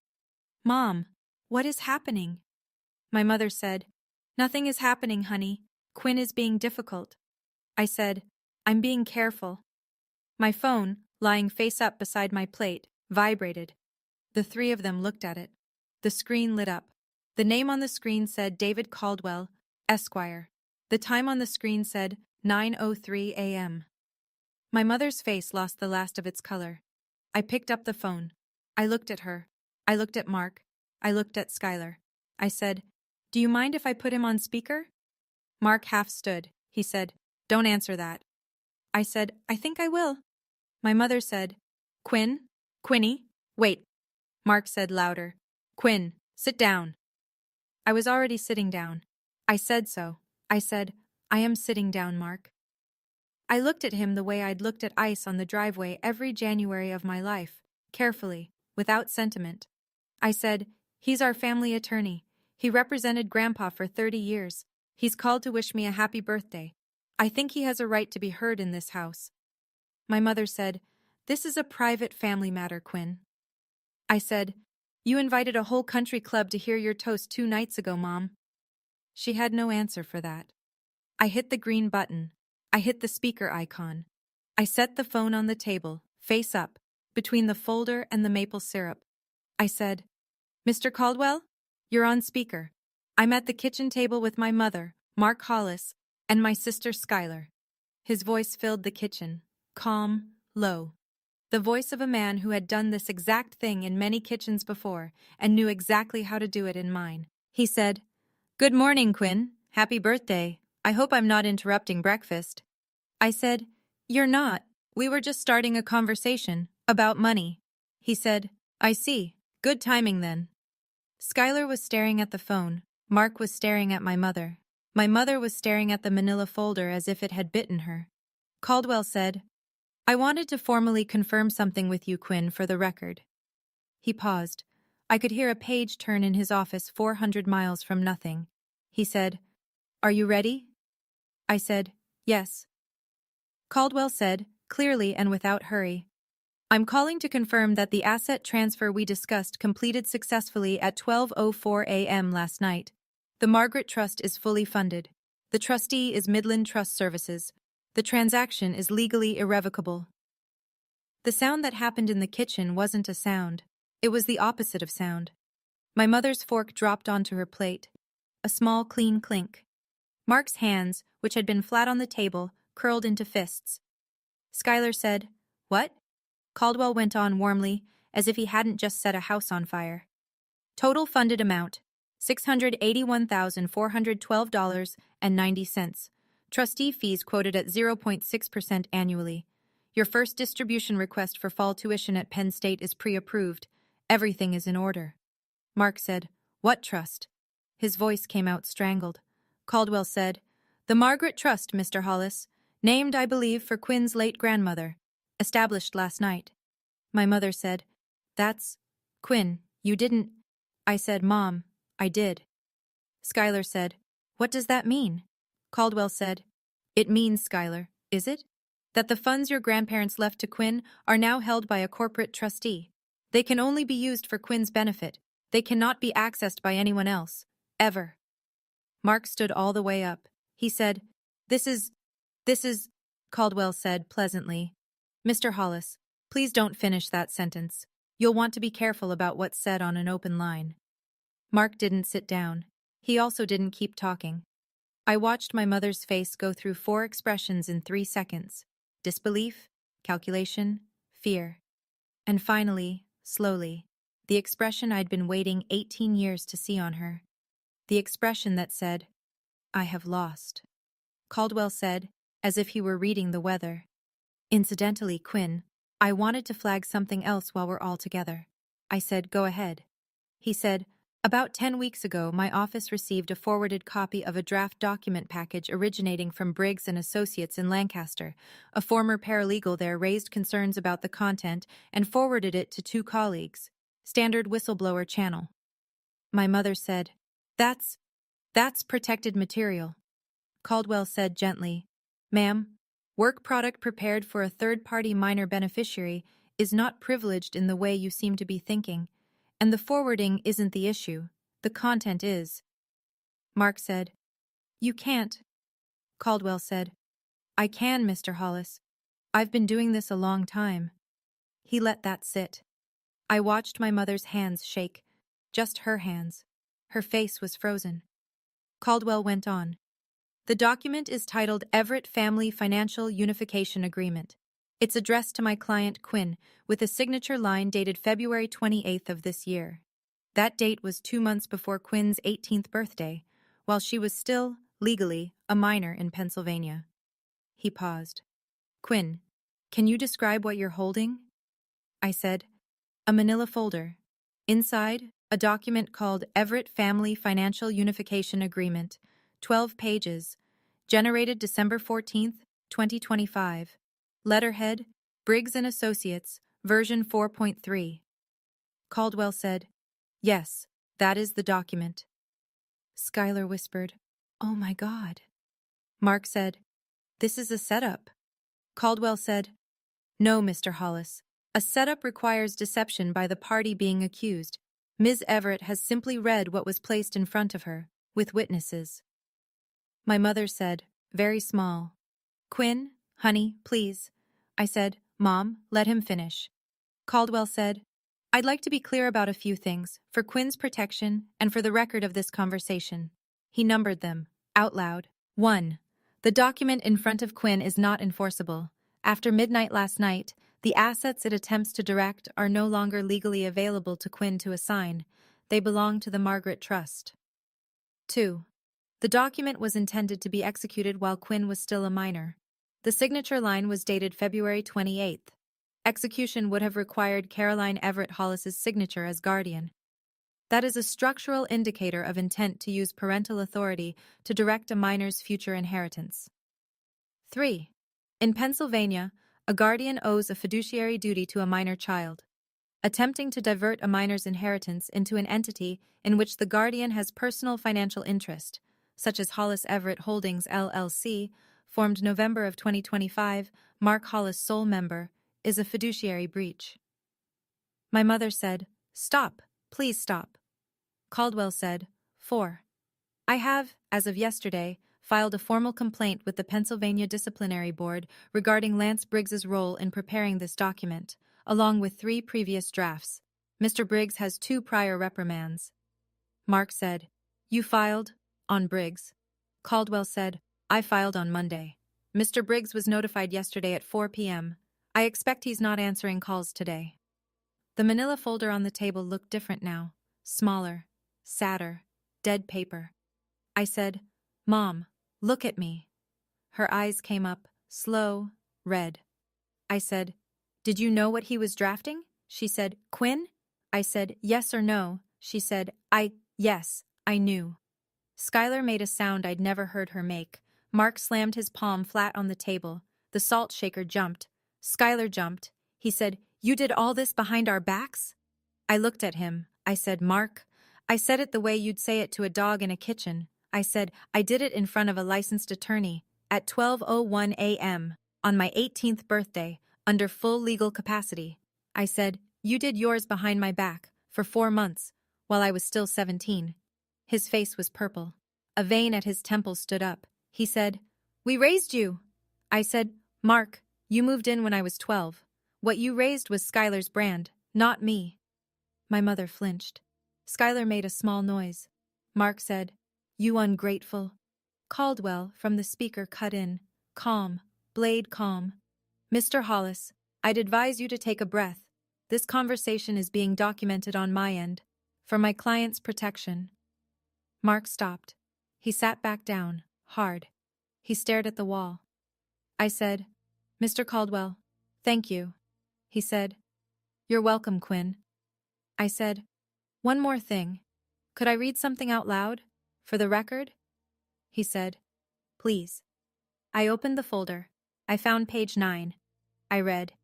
Mom, what is happening? My mother said, nothing is happening, honey. Quinn is being difficult. I said, I'm being careful. My phone, lying face up beside my plate, vibrated. The three of them looked at it. The screen lit up. The name on the screen said David Caldwell, Esquire. The time on the screen said 9:03 a.m. My mother's face lost the last of its color. I picked up the phone. I looked at her. I looked at Mark. I looked at Skylar. I said, do you mind if I put him on speaker? Mark half stood. He said, don't answer that. I said, I think I will. My mother said, Quinny, wait. Mark said louder, Quinn, sit down. I was already sitting down. I said so. I said, I am sitting down, Mark. I looked at him the way I'd looked at ice on the driveway every January of my life, carefully, without sentiment. I said, he's our family attorney. He represented Grandpa for 30 years. He's called to wish me a happy birthday. I think he has a right to be heard in this house. My mother said, this is a private family matter, Quinn. I said, you invited a whole country club to hear your toast 2 nights ago, Mom. She had no answer for that. I hit the green button. I hit the speaker icon. I set the phone on the table, face up, between the folder and the maple syrup. I said, Mr. Caldwell, you're on speaker. I'm at the kitchen table with my mother, Mark Hollis, and my sister Skylar. His voice filled the kitchen, calm, low. The voice of a man who had done this exact thing in many kitchens before and knew exactly how to do it in mine. He said, Good morning, Quinn. Happy birthday. I hope I'm not interrupting breakfast. I said, You're not. We were just starting a conversation about money. He said, I see. Good timing then. Skylar was staring at the phone. Mark was staring at my mother. My mother was staring at the manila folder as if it had bitten her. Caldwell said, I wanted to formally confirm something with you, Quinn, for the record. He paused. I could hear a page turn in his office 400 miles from nothing. He said, Are you ready? I said, Yes. Caldwell said, clearly and without hurry, I'm calling to confirm that the asset transfer we discussed completed successfully at 12:04 a.m. last night. The Margaret Trust is fully funded. The trustee is Midland Trust Services. The transaction is legally irrevocable. The sound that happened in the kitchen wasn't a sound. It was the opposite of sound. My mother's fork dropped onto her plate. A small, clean clink. Mark's hands, which had been flat on the table, curled into fists. Skylar said, What? Caldwell went on warmly, as if he hadn't just set a house on fire. Total funded amount, $681,412.90. Trustee fees quoted at 0.6% annually. Your first distribution request for fall tuition at Penn State is pre-approved. Everything is in order. Mark said, What trust? His voice came out strangled. Caldwell said, The Margaret Trust, Mr. Hollis. Named, I believe, for Quinn's late grandmother. Established last night. My mother said, That's... Quinn, you didn't... I said, Mom, I did. Skylar said, What does that mean? Caldwell said, It means, Skylar, is it? That the funds your grandparents left to Quinn are now held by a corporate trustee. They can only be used for Quinn's benefit. They cannot be accessed by anyone else. Ever. Mark stood all the way up. He said, This is, Caldwell said pleasantly. Mr. Hollis, please don't finish that sentence. You'll want to be careful about what's said on an open line. Mark didn't sit down. He also didn't keep talking. I watched my mother's face go through 4 expressions in 3 seconds: disbelief, calculation, fear. And finally, slowly, the expression I'd been waiting 18 years to see on her. The expression that said, I have lost. Caldwell said, as if he were reading the weather. Incidentally, Quinn, I wanted to flag something else while we're all together. I said, go ahead. He said, about 10 weeks ago, my office received a forwarded copy of a draft document package originating from Briggs & Associates in Lancaster. A former paralegal there raised concerns about the content and forwarded it to 2 colleagues. Standard whistleblower channel. My mother said, That's protected material. Caldwell said gently, Ma'am, work product prepared for a third-party minor beneficiary is not privileged in the way you seem to be thinking. And the forwarding isn't the issue. The content is. Mark said, You can't. Caldwell said, I can, Mr. Hollis. I've been doing this a long time. He let that sit. I watched my mother's hands shake. Just her hands. Her face was frozen. Caldwell went on. The document is titled Everett Family Financial Unification Agreement. It's addressed to my client Quinn, with a signature line dated February 28th of this year. That date was 2 months before Quinn's 18th birthday, while she was still, legally, a minor in Pennsylvania. He paused. Quinn, can you describe what you're holding? I said, a manila folder. Inside, a document called Everett Family Financial Unification Agreement, 12 pages, generated December 14th, 2025. Letterhead, Briggs & Associates, version 4.3. Caldwell said, Yes, that is the document. Skylar whispered, Oh my God. Mark said, This is a setup. Caldwell said, No, Mr. Hollis. A setup requires deception by the party being accused. Ms. Everett has simply read what was placed in front of her, with witnesses. My mother said, very small, Quinn, honey, please. I said, Mom, let him finish. Caldwell said, I'd like to be clear about a few things, for Quinn's protection and for the record of this conversation. He numbered them, out loud. 1. The document in front of Quinn is not enforceable. After midnight last night, the assets it attempts to direct are no longer legally available to Quinn to assign. They belong to the Margaret Trust. 2. The document was intended to be executed while Quinn was still a minor. The signature line was dated February 28th. Execution would have required Caroline Everett Hollis's signature as guardian. That is a structural indicator of intent to use parental authority to direct a minor's future inheritance. 3. In Pennsylvania, a guardian owes a fiduciary duty to a minor child. Attempting to divert a minor's inheritance into an entity in which the guardian has personal financial interest, such as Hollis Everett Holdings LLC, formed November of 2025, Mark Hollis sole member, is a fiduciary breach. My mother said, Stop, please stop. Caldwell said, 4. I have, as of yesterday, filed a formal complaint with the Pennsylvania Disciplinary Board regarding Lance Briggs's role in preparing this document, along with 3 previous drafts. Mr. Briggs has 2 prior reprimands. Mark said, You filed? On Briggs. Caldwell said, I filed on Monday. Mr. Briggs was notified yesterday at 4 p.m. I expect he's not answering calls today. The manila folder on the table looked different now, smaller, sadder, dead paper. I said, Mom, look at me. Her eyes came up, slow, red. I said, Did you know what he was drafting? She said, Quinn? I said, Yes or no. She said, Yes, I knew. Skylar made a sound I'd never heard her make. Mark slammed his palm flat on the table. The salt shaker jumped. Skylar jumped. He said, You did all this behind our backs? I looked at him. I said, Mark. I said it the way you'd say it to a dog in a kitchen. I said, I did it in front of a licensed attorney. at 12:01 a.m., on my 18th birthday, under full legal capacity. I said, "You did yours behind my back, for 4 months, while I was still 17. His face was purple. A vein at his temple stood up. He said, "We raised you." I said, "Mark, you moved in when I was 12. What you raised was Skylar's brand, not me." My mother flinched. Skylar made a small noise. Mark said, "You ungrateful." Caldwell, from the speaker, cut in. Calm, blade calm. "Mr. Hollis, I'd advise you to take a breath. This conversation is being documented on my end, for my client's protection." Mark stopped. He sat back down, hard. He stared at the wall. I said, "Mr. Caldwell, thank you." He said, "You're welcome, Quinn." I said, "One more thing. Could I read something out loud? For the record?" He said, "Please." I opened the folder. I found page 9. I read,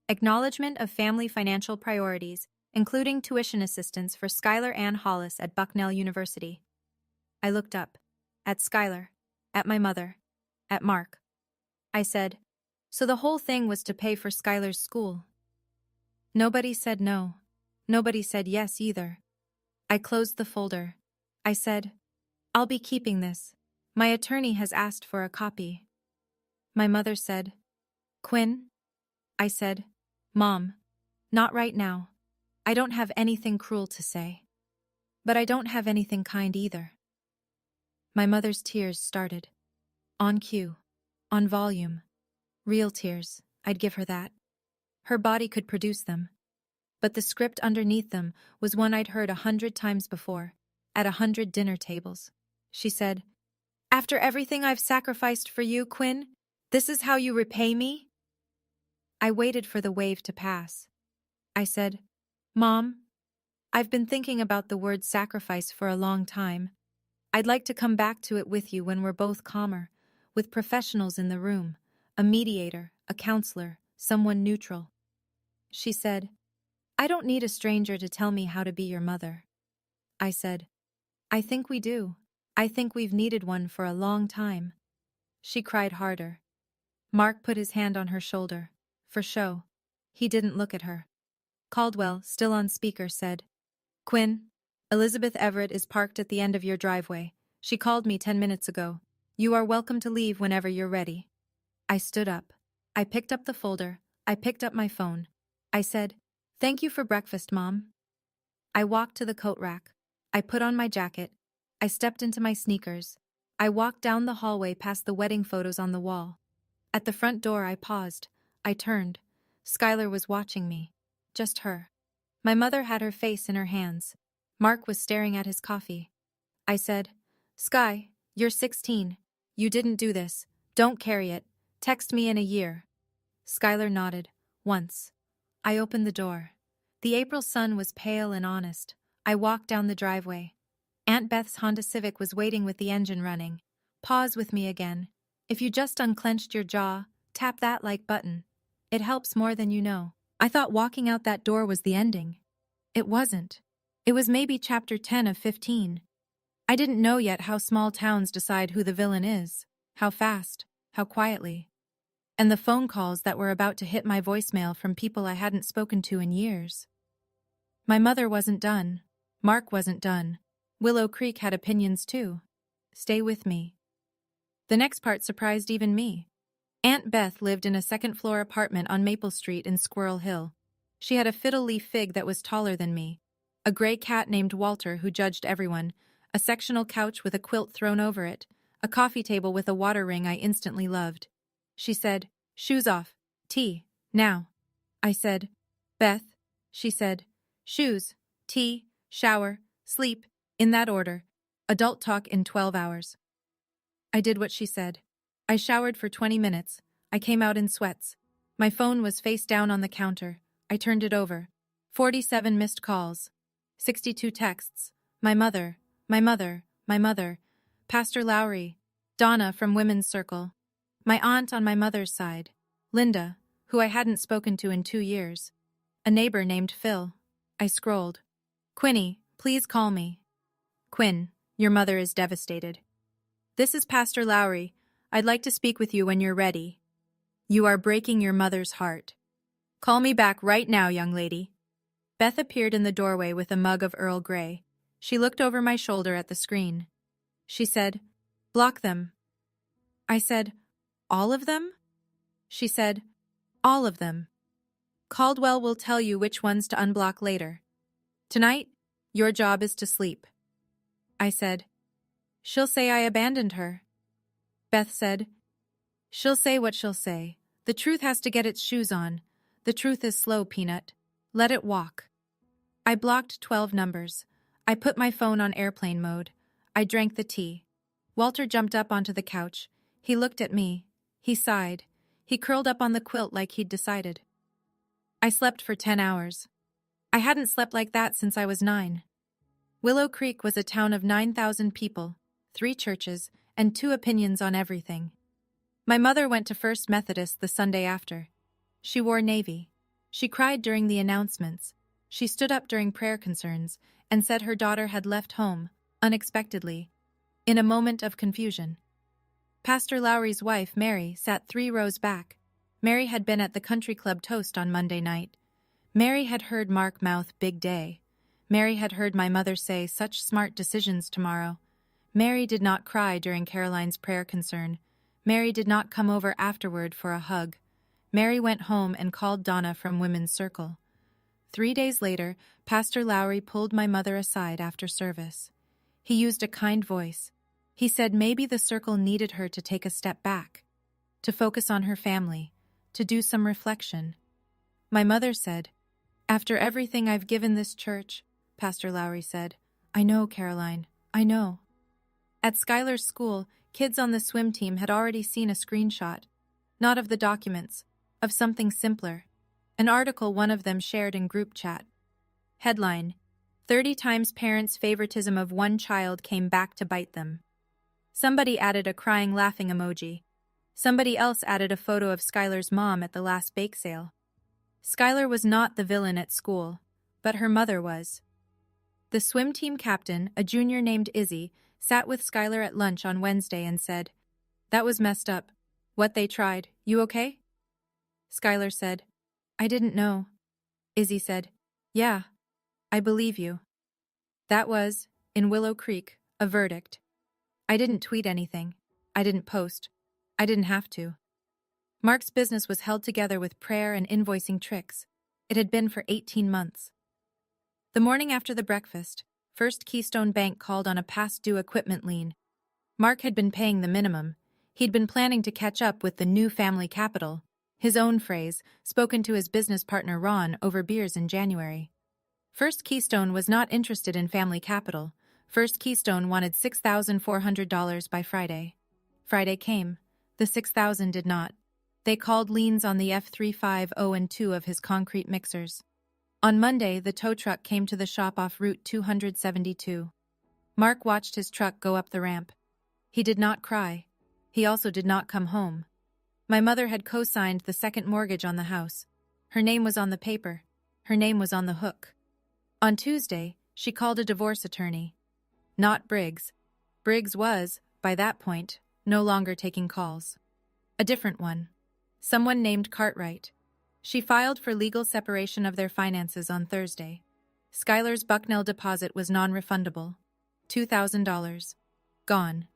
"Acknowledgement of family financial priorities, including tuition assistance for Skylar Ann Hollis at Bucknell University." I looked up. At Skylar. At my mother. At Mark. I said, "So the whole thing was to pay for Skylar's school?" Nobody said no. Nobody said yes either. I closed the folder. I said, "I'll be keeping this. My attorney has asked for a copy." My mother said, "Quinn?" I said, "Mom, not right now. I don't have anything cruel to say. But I don't have anything kind either." My mother's tears started. On cue. On volume. Real tears, I'd give her that. Her body could produce them. But the script underneath them was one I'd heard 100 times before, at 100 dinner tables. She said, "After everything I've sacrificed for you, Quinn, this is how you repay me?" I waited for the wave to pass. I said, "Mom, I've been thinking about the word sacrifice for a long time. I'd like to come back to it with you when we're both calmer, with professionals in the room, a mediator, a counselor, someone neutral." She said, "I don't need a stranger to tell me how to be your mother." I said, "I think we do. I think we've needed one for a long time." She cried harder. Mark put his hand on her shoulder, for show. He didn't look at her. Caldwell, still on speaker, said, "Quinn, Elizabeth Everett is parked at the end of your driveway. She called me 10 minutes ago. You are welcome to leave whenever you're ready." I stood up. I picked up the folder. I picked up my phone. I said, "Thank you for breakfast, Mom." I walked to the coat rack. I put on my jacket. I stepped into my sneakers. I walked down the hallway past the wedding photos on the wall. At the front door, I paused. I turned. Skylar was watching me. Just her. My mother had her face in her hands. Mark was staring at his coffee. I said, "Sky, you're 16. You didn't do this. Don't carry it. Text me in a year." Skylar nodded. Once. I opened the door. The April sun was pale and honest. I walked down the driveway. Aunt Beth's Honda Civic was waiting with the engine running. "Pause with me again. If you just unclenched your jaw, tap that like button. It helps more than you know." I thought walking out that door was the ending. It wasn't. It was maybe chapter 10 of 15. I didn't know yet how small towns decide who the villain is, how fast, how quietly. And the phone calls that were about to hit my voicemail from people I hadn't spoken to in years. My mother wasn't done. Mark wasn't done. Willow Creek had opinions too. Stay with me. The next part surprised even me. Aunt Beth lived in a second-floor apartment on Maple Street in Squirrel Hill. She had a fiddle-leaf fig that was taller than me, a gray cat named Walter who judged everyone, a sectional couch with a quilt thrown over it, a coffee table with a water ring I instantly loved. She said, "Shoes off. Tea. Now." I said, "Beth." She said, "Shoes, tea, shower, sleep, in that order. Adult talk in 12 hours." I did what she said. I showered for 20 minutes. I came out in sweats. My phone was face down on the counter. I turned it over. 47 missed calls. 62 texts. My mother, my mother, my mother. Pastor Lowry. Donna from Women's Circle. My aunt on my mother's side. Linda, who I hadn't spoken to in 2 years. A neighbor named Phil. I scrolled. "Quinny, please call me." "Quinn, your mother is devastated." "This is Pastor Lowry. I'd like to speak with you when you're ready. You are breaking your mother's heart. Call me back right now, young lady. Beth appeared in the doorway with a mug of Earl Grey. She looked over my shoulder at the screen. She said, "Block them." I said, "All of them?" She said, "All of them. Caldwell will tell you which ones to unblock later. Tonight, your job is to sleep." I said, "She'll say I abandoned her." Beth said, "She'll say what she'll say. The truth has to get its shoes on. The truth is slow, Peanut. Let it walk." I blocked 12 numbers. I put my phone on airplane mode. I drank the tea. Walter jumped up onto the couch. He looked at me. He sighed. He curled up on the quilt like he'd decided. I slept for 10 hours. I hadn't slept like that since I was 9. Willow Creek was a town of 9,000 people, 3 churches, and 2 opinions on everything. My mother went to First Methodist the Sunday after. She wore navy. She cried during the announcements. She stood up during prayer concerns and said her daughter had left home, unexpectedly, in a moment of confusion. Pastor Lowry's wife, Mary, sat 3 rows back. Mary had been at the country club toast on Monday night. Mary had heard Mark mouth "big day." Mary had heard my mother say such smart decisions tomorrow. Mary did not cry during Caroline's prayer concern. Mary did not come over afterward for a hug. Mary went home and called Donna from Women's Circle. 3 days later, Pastor Lowry pulled my mother aside after service. He used a kind voice. He said maybe the circle needed her to take a step back, to focus on her family, to do some reflection. My mother said, "After everything I've given this church," Pastor Lowry said, "I know, Caroline, I know." At Skylar's school, kids on the swim team had already seen a screenshot, not of the documents, of something simpler, an article one of them shared in group chat. Headline: 30 times parents' favoritism of one child came back to bite them. Somebody added a crying laughing emoji. Somebody else added a photo of Skylar's mom at the last bake sale. Skylar was not the villain at school, but her mother was. The swim team captain, a junior named Izzy, sat with Skylar at lunch on Wednesday and said, "That was messed up. What they tried. You okay?" Skylar said, "I didn't know." Izzy said, "Yeah, I believe you." That was, in Willow Creek, a verdict. I didn't tweet anything. I didn't post. I didn't have to. Mark's business was held together with prayer and invoicing tricks. It had been for 18 months. The morning after the breakfast, First Keystone Bank called on a past-due equipment lien. Mark had been paying the minimum. He'd been planning to catch up with the new family capital, his own phrase, spoken to his business partner Ron over beers in January. First Keystone was not interested in family capital. First Keystone wanted $6,400 by Friday. Friday came. The $6,000 did not. They called liens on the F350 and 2 of his concrete mixers. On Monday, the tow truck came to the shop off Route 272. Mark watched his truck go up the ramp. He did not cry. He also did not come home. My mother had co-signed the second mortgage on the house. Her name was on the paper. Her name was on the hook. On Tuesday, she called a divorce attorney. Not Briggs. Briggs was, by that point, no longer taking calls. A different one. Someone named Cartwright. She filed for legal separation of their finances on Thursday. Skylar's Bucknell deposit was non-refundable. $2,000. Gone.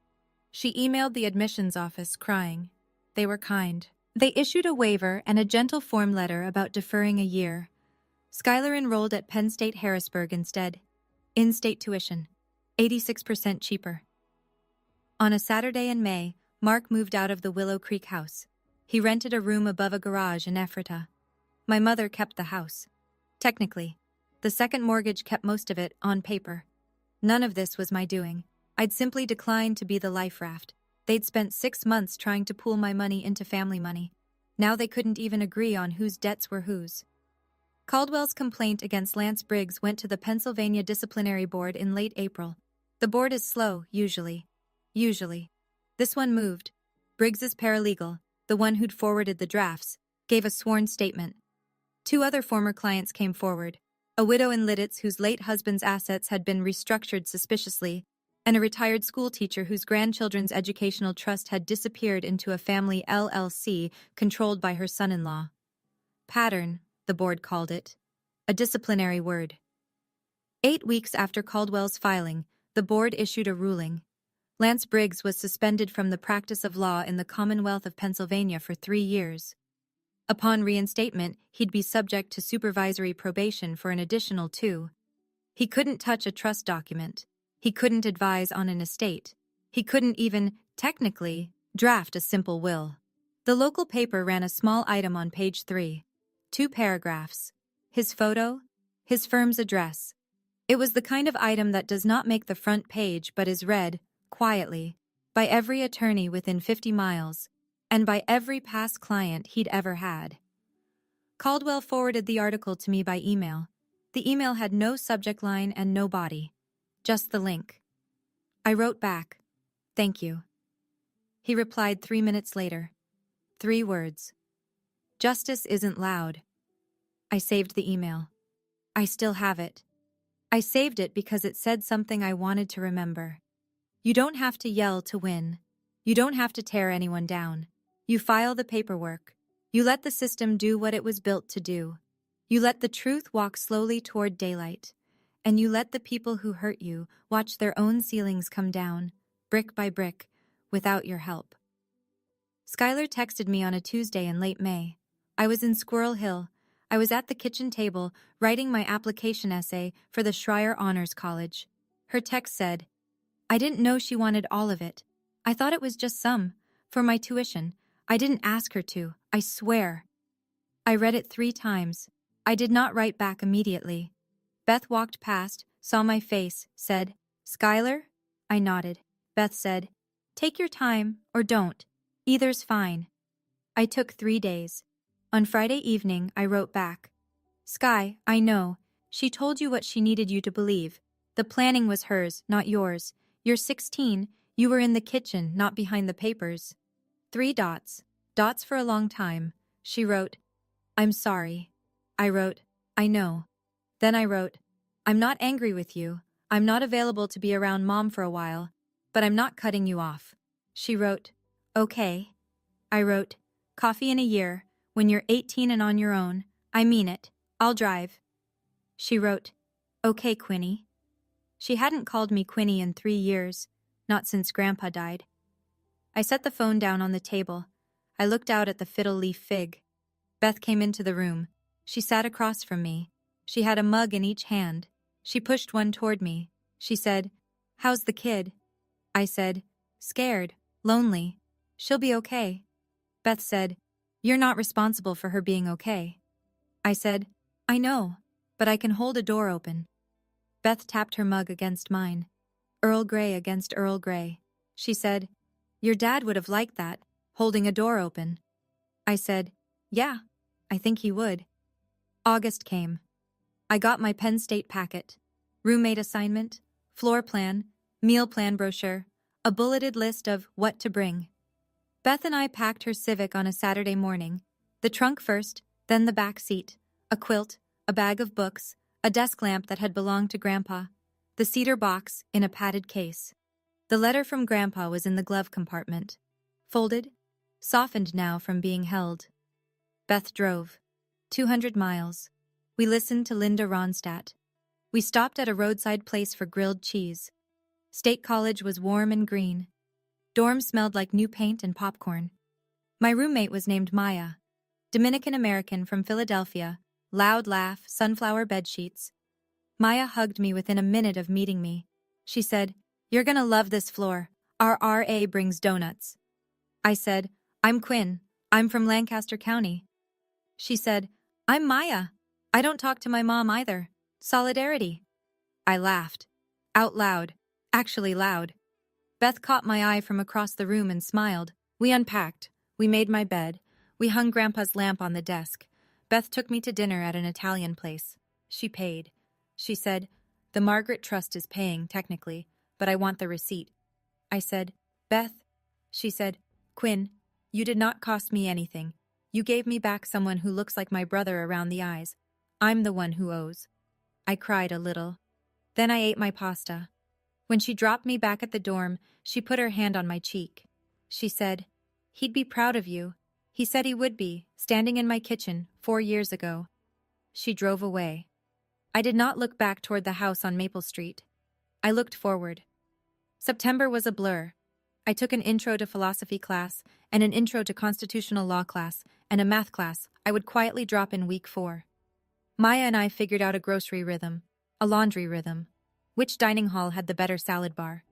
She emailed the admissions office, crying. They were kind. They issued a waiver and a gentle form letter about deferring a year. Skylar enrolled at Penn State Harrisburg instead. In-state tuition. 86% cheaper. On a Saturday in May, Mark moved out of the Willow Creek house. He rented a room above a garage in Ephrata. My mother kept the house. Technically, the second mortgage kept most of it on paper. None of this was my doing. I'd simply declined to be the life raft. They'd spent 6 months trying to pool my money into family money. Now they couldn't even agree on whose debts were whose. Caldwell's complaint against Lance Briggs went to the Pennsylvania Disciplinary Board in late April. The board is slow, usually. This one moved. Briggs's paralegal, the one who'd forwarded the drafts, gave a sworn statement. 2 other former clients came forward. A widow in Lidditz whose late husband's assets had been restructured suspiciously, and a retired schoolteacher whose grandchildren's educational trust had disappeared into a family LLC controlled by her son-in-law. Pattern, the board called it. A disciplinary word. 8 weeks after Caldwell's filing, the board issued a ruling. Lance Briggs was suspended from the practice of law in the Commonwealth of Pennsylvania for 3 years. Upon reinstatement, he'd be subject to supervisory probation for an additional 2. He couldn't touch a trust document. He couldn't advise on an estate. He couldn't even, technically, draft a simple will. The local paper ran a small item on page 3. 2 paragraphs. His photo, his firm's address. It was the kind of item that does not make the front page but is read, quietly, by every attorney within 50 miles, and by every past client he'd ever had. Caldwell forwarded the article to me by email. The email had no subject line and no body. Just the link. I wrote back, "Thank you." He replied 3 minutes later. 3 words. "Justice isn't loud." I saved the email. I still have it. I saved it because it said something I wanted to remember. You don't have to yell to win. You don't have to tear anyone down. You file the paperwork. You let the system do what it was built to do. You let the truth walk slowly toward daylight. And you let the people who hurt you watch their own ceilings come down, brick by brick, without your help. Skylar texted me on a Tuesday in late May. I was in Squirrel Hill. I was at the kitchen table writing my application essay for the Schreier Honors College. Her text said, "I didn't know she wanted all of it. I thought it was just some, for my tuition. I didn't ask her to, I swear." I read it 3 times. I did not write back immediately. Beth walked past, saw my face, said, "Skylar?" I nodded. Beth said, "Take your time, or don't. Either's fine." I took 3 days. On Friday evening, I wrote back, "Sky, I know. She told you what she needed you to believe. The planning was hers, not yours. You're 16. You were in the kitchen, not behind the papers." 3 dots. Dots for a long time. She wrote, "I'm sorry." I wrote, "I know." Then I wrote, "I'm not angry with you. I'm not available to be around Mom for a while, but I'm not cutting you off." She wrote, "Okay." I wrote, "Coffee in a year, when you're 18 and on your own. I mean it. I'll drive." She wrote, "Okay, Quinny." She hadn't called me Quinny in 3 years, not since Grandpa died. I set the phone down on the table. I looked out at the fiddle leaf fig. Beth came into the room. She sat across from me. She had a mug in each hand. She pushed one toward me. She said, "How's the kid?" I said, "Scared, lonely. She'll be okay." Beth said, "You're not responsible for her being okay." I said, "I know, but I can hold a door open." Beth tapped her mug against mine. Earl Grey against Earl Grey. She said, "Your dad would have liked that, holding a door open." I said, "Yeah, I think he would." August came. I got my Penn State packet. Roommate assignment, floor plan, meal plan brochure, a bulleted list of what to bring. Beth and I packed her Civic on a Saturday morning. The trunk first, then the back seat, a quilt, a bag of books, a desk lamp that had belonged to Grandpa, the cedar box in a padded case. The letter from Grandpa was in the glove compartment, folded, softened now from being held. Beth drove. 200 miles. We listened to Linda Ronstadt. We stopped at a roadside place for grilled cheese. State College was warm and green. Dorms smelled like new paint and popcorn. My roommate was named Maya, Dominican-American from Philadelphia, loud laugh, sunflower bedsheets. Maya hugged me within a minute of meeting me. She said, "You're gonna love this floor. Our RA brings donuts." I said, "I'm Quinn. I'm from Lancaster County." She said, "I'm Maya. I don't talk to my mom either. Solidarity." I laughed. Out loud. Actually loud. Beth caught my eye from across the room and smiled. We unpacked. We made my bed. We hung Grandpa's lamp on the desk. Beth took me to dinner at an Italian place. She paid. She said, "The Margaret Trust is paying, technically, but I want the receipt." I said, "Beth." She said, "Quinn, you did not cost me anything. You gave me back someone who looks like my brother around the eyes. I'm the one who owes." I cried a little. Then I ate my pasta. When she dropped me back at the dorm, she put her hand on my cheek. She said, "He'd be proud of you. He said he would be, standing in my kitchen 4 years ago." She drove away. I did not look back toward the house on Maple Street. I looked forward. September was a blur. I took an intro to philosophy class and an intro to constitutional law class and a math class I would quietly drop in week 4. Maya and I figured out a grocery rhythm, a laundry rhythm. Which dining hall had the better salad bar?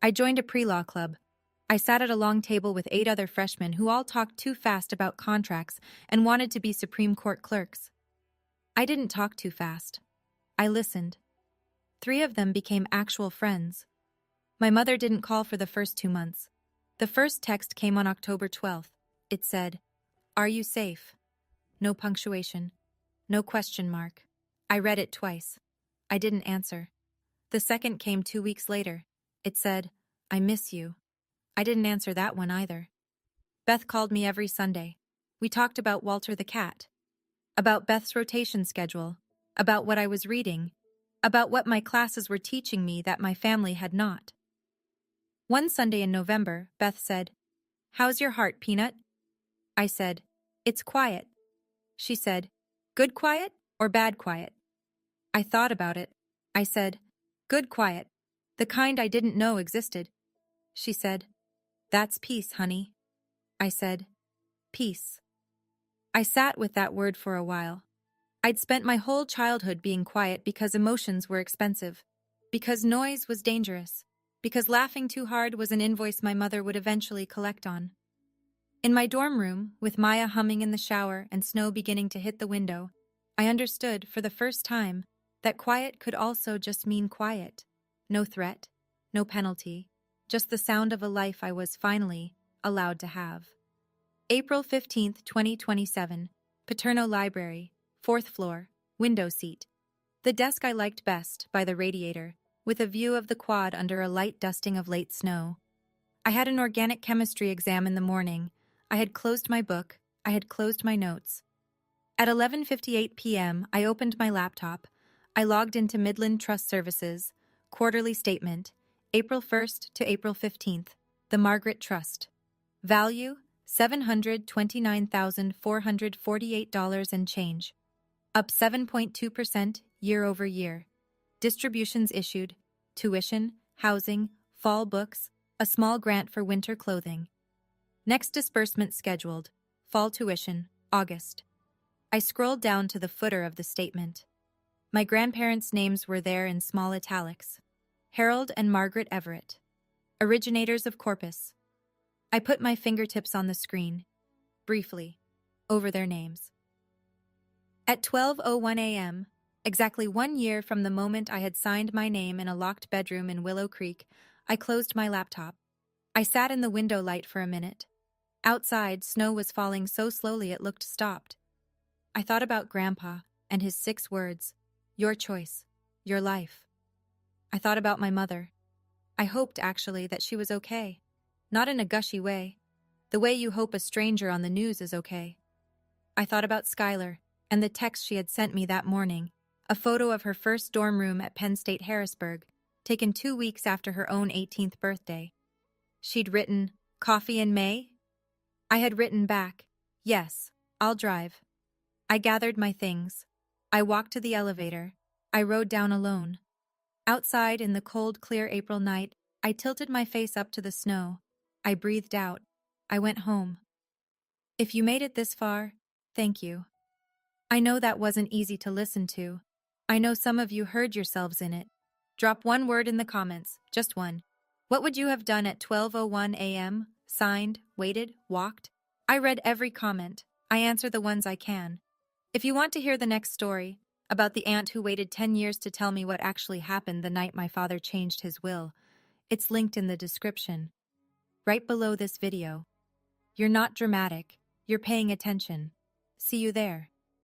I joined a pre-law club. I sat at a long table with 8 other freshmen who all talked too fast about contracts and wanted to be Supreme Court clerks. I didn't talk too fast. I listened. 3 of them became actual friends. My mother didn't call for the first 2 months. The first text came on October 12th. It said, "Are you safe?" No punctuation. No question mark. I read it twice. I didn't answer. The second came 2 weeks later. It said, "I miss you." I didn't answer that one either. Beth called me every Sunday. We talked about Walter the cat, about Beth's rotation schedule, about what I was reading, about what my classes were teaching me that my family had not. One Sunday in November, Beth said, "How's your heart, Peanut?" I said, "It's quiet." She said, "Good quiet or bad quiet?" I thought about it. I said, "Good quiet, the kind I didn't know existed." She said, "That's peace, honey." I said, "Peace." I sat with that word for a while. I'd spent my whole childhood being quiet because emotions were expensive, because noise was dangerous, because laughing too hard was an invoice my mother would eventually collect on. In my dorm room, with Maya humming in the shower and snow beginning to hit the window, I understood, for the first time, that quiet could also just mean quiet. No threat, no penalty, just the sound of a life I was finally allowed to have. April 15th, 2027, Paterno Library, 4th floor, window seat. The desk I liked best, by the radiator, with a view of the quad under a light dusting of late snow. I had an organic chemistry exam in the morning. I had closed my book. I had closed my notes. At 11:58 p.m., I opened my laptop. I logged into Midland Trust Services, quarterly statement, April 1st to April 15th, the Margaret Trust. Value, $729,448 and change. Up 7.2% year over year. Distributions issued, tuition, housing, fall books, a small grant for winter clothing. Next disbursement scheduled, fall tuition, August. I scrolled down to the footer of the statement. My grandparents' names were there in small italics. Harold and Margaret Everett. Originators of Corpus. I put my fingertips on the screen, briefly, over their names. At 12:01 a.m., exactly 1 year from the moment I had signed my name in a locked bedroom in Willow Creek, I closed my laptop. I sat in the window light for a minute. Outside, snow was falling so slowly it looked stopped. I thought about Grandpa and his 6 words, "Your choice, your life." I thought about my mother. I hoped, actually, that she was okay. Not in a gushy way. The way you hope a stranger on the news is okay. I thought about Skylar and the text she had sent me that morning, a photo of her first dorm room at Penn State Harrisburg, taken 2 weeks after her own 18th birthday. She'd written, "Coffee in May?" I had written back, "Yes, I'll drive." I gathered my things. I walked to the elevator. I rode down alone. Outside, in the cold, clear April night, I tilted my face up to the snow. I breathed out. I went home. If you made it this far, thank you. I know that wasn't easy to listen to. I know some of you heard yourselves in it. Drop one word in the comments, just one. What would you have done at 12:01 a.m.? Signed, waited, walked? I read every comment. I answer the ones I can. If you want to hear the next story, about the aunt who waited 10 years to tell me what actually happened the night my father changed his will, it's linked in the description, right below this video. You're not dramatic. You're paying attention. See you there.